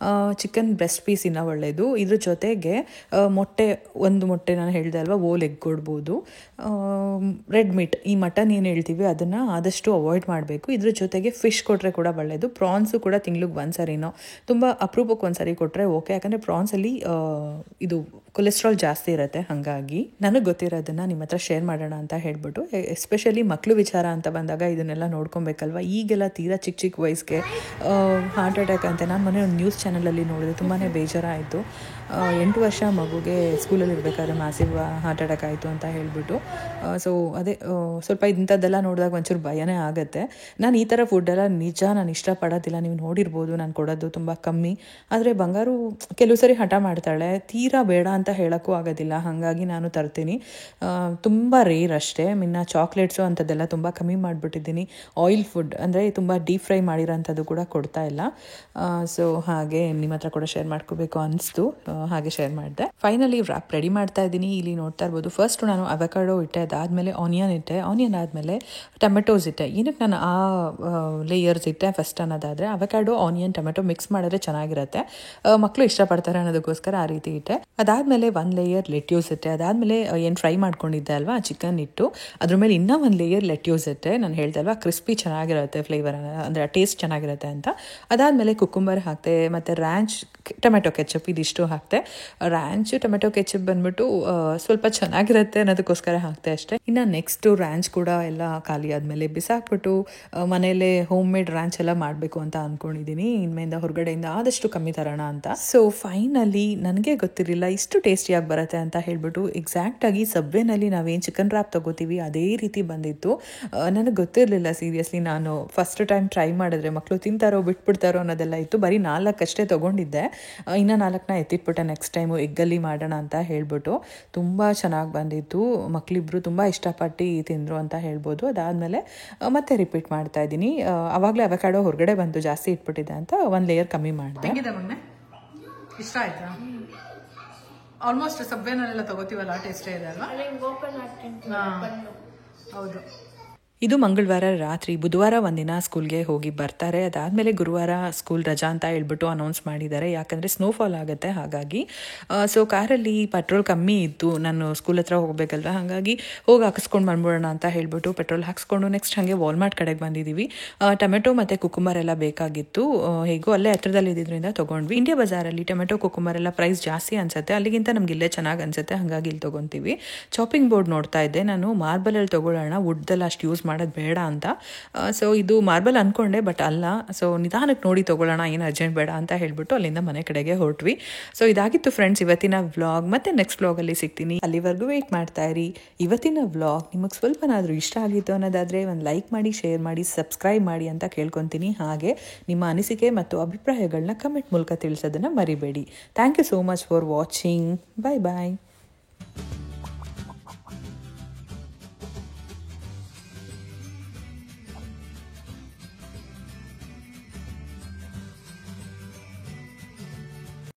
ಚಿಕನ್ ಬ್ರೆಸ್ಟ್ ಪೀಸ್ ಇನ್ನೂ ಒಳ್ಳೆಯದು. ಇದ್ರ ಜೊತೆಗೆ ಒಂದು ಮೊಟ್ಟೆ ನಾನು ಹೇಳಿದೆ ಅಲ್ವಾ, ಓಲ್ ಎಗ್ ಕೊಡ್ಬೋದು. ರೆಡ್ ಮೀಟ್, ಈ ಮಟನ್ ಏನು ಹೇಳ್ತೀವಿ ಅದನ್ನು ಆದಷ್ಟು ಅವಾಯ್ಡ್ ಮಾಡಬೇಕು. ಇದ್ರ ಜೊತೆಗೆ ಫಿಶ್ ಕೊಟ್ಟರೆ ಕೂಡ ಒಳ್ಳೆಯದು. ಪ್ರಾನ್ಸು ಕೂಡ ತಿಂಗ್ಳಿಗೆ ಒಂದ್ಸರಿನೋ, ತುಂಬ ಅಪರೂಪಕ್ಕೆ ಒಂದ್ಸರಿ ಕೊಟ್ಟರೆ ಓಕೆ, ಯಾಕಂದರೆ ಪ್ರಾನ್ಸಲ್ಲಿ ಇದು ಕೊಲೆಸ್ಟ್ರಾಲ್ ಜಾಸ್ತಿ ಇರುತ್ತೆ. ಹಾಗಾಗಿ ನನಗೆ ಗೊತ್ತಿರೋದನ್ನು ನಿಮ್ಮ ಹತ್ರ ಶೇರ್ ಮಾಡೋಣ ಅಂತ ಹೇಳ್ಬಿಟ್ಟು, ಎಸ್ಪೆಷಲಿ ಮಕ್ಕಳು ವಿಚಾರ ಅಂತ ಬಂದಾಗ ಇದನ್ನೆಲ್ಲ ನೋಡ್ಕೊಬೇಕಲ್ವ. ಈಗೆಲ್ಲ ತೀರಾ ಚಿಕ್ಕ ವಯಸ್ಸಿಗೆ ಹಾರ್ಟ್ ಅಟ್ಯಾಕ್ ಅಂತ ನಾನು ಮೊನ್ನೆ ಒಂದು ನ್ಯೂಸ್ ಚಾನಲಲ್ಲಿ ನೋಡಿದೆ, ತುಂಬಾ ಬೇಜಾರಾಯಿತು. 8 ವರ್ಷ ಮಗುಗೆ ಸ್ಕೂಲಲ್ಲಿ ಇರಬೇಕಾದ್ರೆ ಮ್ಯಾಸಿವ್ ಹಾರ್ಟ್ ಅಟ್ಯಾಕ್ ಆಯಿತು ಅಂತ ಹೇಳ್ಬಿಟ್ಟು. ಸೊ ಅದೇ ಸ್ವಲ್ಪ ಇಂಥದ್ದೆಲ್ಲ ನೋಡಿದಾಗ ಒಂಚೂರು ಭಯನೇ ಆಗುತ್ತೆ. ನಾನು ಈ ಥರ ಫುಡ್ಡೆಲ್ಲ ನಾನು ಇಷ್ಟಪಡೋದಿಲ್ಲ. ನೀವು ನೋಡಿರ್ಬೋದು, ನಾನು ಕೊಡೋದು ತುಂಬ ಕಮ್ಮಿ. ಆದರೆ ಬಂಗಾರು ಕೆಲವು ಸರಿ ಹಠ ಮಾಡ್ತಾಳೆ, ತೀರಾ ಬೇಡ ಅಂತ ಹೇಳೋಕ್ಕೂ ಆಗೋದಿಲ್ಲ. ಹಾಗಾಗಿ ನಾನು ತರ್ತೀನಿ, ತುಂಬ ರೇರ್ ಅಷ್ಟೇ. ಚಾಕ್ಲೇಟ್ಸು ಅಂಥದ್ದೆಲ್ಲ ತುಂಬ ಕಮ್ಮಿ ಮಾಡಿಬಿಟ್ಟಿದ್ದೀನಿ. ಆಯಿಲ್ ಫುಡ್ ಅಂದರೆ ತುಂಬ ಡೀಪ್ ಫ್ರೈ ಮಾಡಿರೋಂಥದ್ದು ಕೂಡ ಕೊಡ್ತಾ ಇಲ್ಲ. ಸೊ ಹಾಗೆ ನಿಮ್ಮ ಹತ್ರ ಕೂಡ ಶೇರ್ ಮಾಡ್ಕೋಬೇಕು ಅನಿಸ್ತು, ಹಾಗೆ ಶೇರ್ ಮಾಡಿದೆ. ಫೈನಲಿ ವ್ರಾಪ್ ರೆಡಿ ಮಾಡ್ತಾ ಇದ್ದೀನಿ. ಇಲ್ಲಿ ನೋಡ್ತಾ ಇರ್ಬೋದು, ಫಸ್ಟು ನಾನು ಅವಕಾಡೋ ಇಟ್ಟೆ, ಅದಾದಮೇಲೆ ಆನಿಯನ್ ಇಟ್ಟೆ, ಆನಿಯನ್ ಆದಮೇಲೆ ಟೊಮೆಟೋಸ್ ಇಟ್ಟೆ. ಏನಕ್ಕೆ ನಾನು ಆ ಲೇಯರ್ಸ್ ಇಟ್ಟೆ ಫಸ್ಟ್ ಅನ್ನೋದಾದರೆ, ಅವಕಾಡೋ ಆನಿಯನ್ ಟೊಮೆಟೊ ಮಿಕ್ಸ್ ಮಾಡಿದ್ರೆ ಚೆನ್ನಾಗಿರುತ್ತೆ, ಮಕ್ಕಳು ಇಷ್ಟಪಡ್ತಾರೆ ಅನ್ನೋದಕ್ಕೋಸ್ಕರ ಆ ರೀತಿ ಇಟ್ಟೆ. ಅದಾದಮೇಲೆ 1 ಲೇಯರ್ ಲೆಟ್ಯೂಸ್ ಇಟ್ಟೆ. ಅದಾದಮೇಲೆ ಏನು ಫ್ರೈ ಮಾಡ್ಕೊಂಡಿದ್ದೆ ಅಲ್ವಾ ಚಿಕನ್ ಇಟ್ಟು, ಅದ್ರ ಮೇಲೆ ಇನ್ನೂ 1 ಲೇಯರ್ ಲೆಟ್ಯೂಸ್ ಇಟ್ಟೆ. ನಾನು ಹೇಳ್ದೆ ಅಲ್ವಾ, ಕ್ರಿಸ್ಪಿ ಚೆನ್ನಾಗಿರುತ್ತೆ, ಫ್ಲೇವರ್ ಅಂದರೆ ಟೇಸ್ಟ್ ಚೆನ್ನಾಗಿರುತ್ತೆ ಅಂತ. ಅದಾದಮೇಲೆ ಕುಕ್ಕುಂಬರ್ ಹಾಕ್ತೆ, ಮತ್ತು ರ್ಯಾಂಚ್ ಟೊಮೆಟೊ ಕೆಚಪ್ ಇದಿಷ್ಟು ಹಾಕ್ತೆ. ರ್ಯಾಂಚ್ ಟೊಮೆಟೊ ಕೆಚಪ್ ಬಂದ್ಬಿಟ್ಟು ಸ್ವಲ್ಪ ಚೆನ್ನಾಗಿರುತ್ತೆ ಅನ್ನೋದಕ್ಕೋಸ್ಕರ ಹಾಕ್ತೆ ಅಷ್ಟೇ. ಇನ್ನು ನೆಕ್ಸ್ಟು ರ್ಯಾಂಚ್ ಕೂಡ ಎಲ್ಲ ಖಾಲಿ ಆದಮೇಲೆ ಬಿಸಾಕ್ಬಿಟ್ಟು ಮನೇಲೆ ಹೋಮ್ ಹೋಮ್ ಮೇಡ್ ರಾಂಚ್ ಎಲ್ಲ ಮಾಡಬೇಕು ಅಂತ ಅಂದ್ಕೊಂಡಿದ್ದೀನಿ. ಇನ್ಮೇಲಿಂದ ಹೊರಗಡೆಯಿಂದ ಆದಷ್ಟು ಕಮ್ಮಿ ತರೋಣ ಅಂತ. ಸೊ ಫೈನಲಿ ನನಗೆ ಗೊತ್ತಿರಲಿಲ್ಲ ಇಷ್ಟು ಟೇಸ್ಟಿಯಾಗಿ ಬರುತ್ತೆ ಅಂತ ಹೇಳ್ಬಿಟ್ಟು ಎಕ್ಸಾಕ್ಟಾಗಿ ಸಬ್ವೇನಲ್ಲಿ ನಾವೇನು ಚಿಕನ್ ರ್ಯಾಪ್ ತೊಗೋತೀವಿ ಅದೇ ರೀತಿ ಬಂದಿತ್ತು. ನನಗೆ ಗೊತ್ತಿರಲಿಲ್ಲ ಸೀರಿಯಸ್ಲಿ. ನಾನು ಫಸ್ಟ್ ಟೈಮ್ ಟ್ರೈ ಮಾಡಿದ್ರೆ ಮಕ್ಕಳು ತಿಂತಾರೋ ಬಿಟ್ಬಿಡ್ತಾರೋ ಅನ್ನೋದೆಲ್ಲ ಇತ್ತು. ಬರೀ 4 ಅಷ್ಟೇ ತೊಗೊಂಡಿದ್ದೆ. ಇನ್ನೂ 4ನ ಎತ್ತಿಟ್ಬಿಟ್ಟೆ ನೆಕ್ಸ್ಟ್ ಟೈಮು ಎಗ್ಗಲ್ಲಿ ಮಾಡೋಣ ಅಂತ ಹೇಳ್ಬಿಟ್ಟು. ತುಂಬ ಚೆನ್ನಾಗಿ ಬಂದಿತ್ತು. ಮಕ್ಕಳಿಬ್ರು ತುಂಬ ಇಷ್ಟಪಟ್ಟು ತಿಂದರು ಅಂತ ಹೇಳ್ಬೋದು. ಅದಾದಮೇಲೆ ಮತ್ತೆ ರಿಪೀಟ್ ಮಾಡ್ತಾ ಇದ್ದೀನಿ. ಆವಾಗಲೇ ಅವಕಾಡೋ ಹೊರಗಡೆ ಬಂತು, ಜಾಸ್ತಿ ಇಟ್ಬಿಟ್ಟಿದೆ ಅಂತ 1 ಲೇಯರ್ ಕಮ್ಮಿ ಮಾಡಿದೆ. ಹೆಂಗಿದೆ ಮೊನ್ನೆ? ಇಷ್ಟ ಆಯ್ತಾ? ಆಲ್ಮೋಸ್ಟ್ ಸಬ್ವೇನಲ್ಲೆಲ್ಲ ತಗೋತೀವಲ್ಲ ಟೇಸ್ಟೇ ಇದೆ ಅಲ್ವಾ? ಹೌದು. ಇದು ಮಂಗಳವಾರ ರಾತ್ರಿ. ಬುಧವಾರ ಒಂದಿನ ಸ್ಕೂಲ್ಗೆ ಹೋಗಿ ಬರ್ತಾರೆ. ಅದಾದಮೇಲೆ ಗುರುವಾರ ಸ್ಕೂಲ್ ರಜಾ ಅಂತ ಹೇಳ್ಬಿಟ್ಟು ಅನೌನ್ಸ್ ಮಾಡಿದ್ದಾರೆ. ಯಾಕಂದರೆ ಸ್ನೋಫಾಲ್ ಆಗುತ್ತೆ, ಹಾಗಾಗಿ. ಸೊ ಕಾರಲ್ಲಿ ಪೆಟ್ರೋಲ್ ಕಮ್ಮಿ ಇತ್ತು, ನಾನು ಸ್ಕೂಲ್ ಹತ್ರ ಹೋಗಬೇಕಲ್ವ, ಹಾಗಾಗಿ ಹೋಗಿ ಹಾಕಿಸ್ಕೊಂಡು ಬಂದ್ಬಿಡೋಣ ಅಂತ ಹೇಳ್ಬಿಟ್ಟು ಪೆಟ್ರೋಲ್ ಹಾಕ್ಸ್ಕೊಂಡು ನೆಕ್ಸ್ಟ್ ಹಾಗೆ ವಾಲ್ಮಾರ್ಟ್ ಕಡೆಗೆ ಬಂದಿದ್ದೀವಿ. ಟೊಮೆಟೊ ಮತ್ತು ಕುಕುಂಬರ್ ಎಲ್ಲ ಬೇಕಾಗಿತ್ತು. ಹೇಗೋ ಅಲ್ಲೇ ಹತ್ರದಲ್ಲಿ ಇದ್ದಿದ್ದರಿಂದ ತೊಗೊಂಡ್ವಿ. ಇಂಡಿಯಾ ಬಜಾರಲ್ಲಿ ಟೊಮೆಟೊ ಕುಕುಂಬರ್ ಎಲ್ಲ ಪ್ರೈಸ್ ಜಾಸ್ತಿ ಅನ್ಸುತ್ತೆ, ಅಲ್ಲಿಗಿಂತ ನಮ್ಗೆ ಇಲ್ಲೇ ಚೆನ್ನಾಗಿ ಅನ್ಸುತ್ತೆ, ಹಾಗಾಗಿ ಇಲ್ಲಿ ತೊಗೊತೀವಿ. ಚಾಪಿಂಗ್ ಬೋರ್ಡ್ ನೋಡ್ತಾ ಇದ್ದೆ ನಾನು. ಮಾರ್ಬಲಲ್ಲಿ ತೊಗೊಳ್ಳೋಣ, ವುಡ್ದಲ್ಲಿ ಅಷ್ಟು ಯೂಸ್ ಮಾಡೋದು ಬೇಡ ಅಂತ. ಸೊ ಇದು ಮಾರ್ಬಲ್ ಅಂದ್ಕೊಂಡೆ, ಬಟ್ ಅಲ್ಲ. ಸೊ ನಿಧಾನಕ್ಕೆ ನೋಡಿ ತೊಗೊಳ್ಳೋಣ, ಏನು ಅರ್ಜೆಂಟ್ ಬೇಡ ಅಂತ ಹೇಳ್ಬಿಟ್ಟು ಅಲ್ಲಿಂದ ಮನೆ ಕಡೆಗೆ ಹೊರಟ್ವಿ. ಸೊ ಇದಾಗಿತ್ತು ಫ್ರೆಂಡ್ಸ್ ಇವತ್ತಿನ ವ್ಲಾಗ್. ಮತ್ತೆ ನೆಕ್ಸ್ಟ್ ವ್ಲಾಗಲ್ಲಿ ಸಿಗ್ತೀನಿ. ಅಲ್ಲಿವರೆಗೂ ವೆಯ್ಟ್ ಮಾಡ್ತಾ ಇರಿ. ಇವತ್ತಿನ ವ್ಲಾಗ್ ನಿಮಗೆ ಸ್ವಲ್ಪನಾದರೂ ಇಷ್ಟ ಆಗಿತ್ತು ಅನ್ನೋದಾದರೆ ಒಂದು ಲೈಕ್ ಮಾಡಿ, ಶೇರ್ ಮಾಡಿ, ಸಬ್ಸ್ಕ್ರೈಬ್ ಮಾಡಿ ಅಂತ ಕೇಳ್ಕೊತೀನಿ. ಹಾಗೆ ನಿಮ್ಮ ಅನಿಸಿಕೆ ಮತ್ತು ಅಭಿಪ್ರಾಯಗಳನ್ನ ಕಮೆಂಟ್ ಮೂಲಕ ತಿಳಿಸೋದನ್ನು ಮರಿಬೇಡಿ. Thank you so much for watching. Bye bye.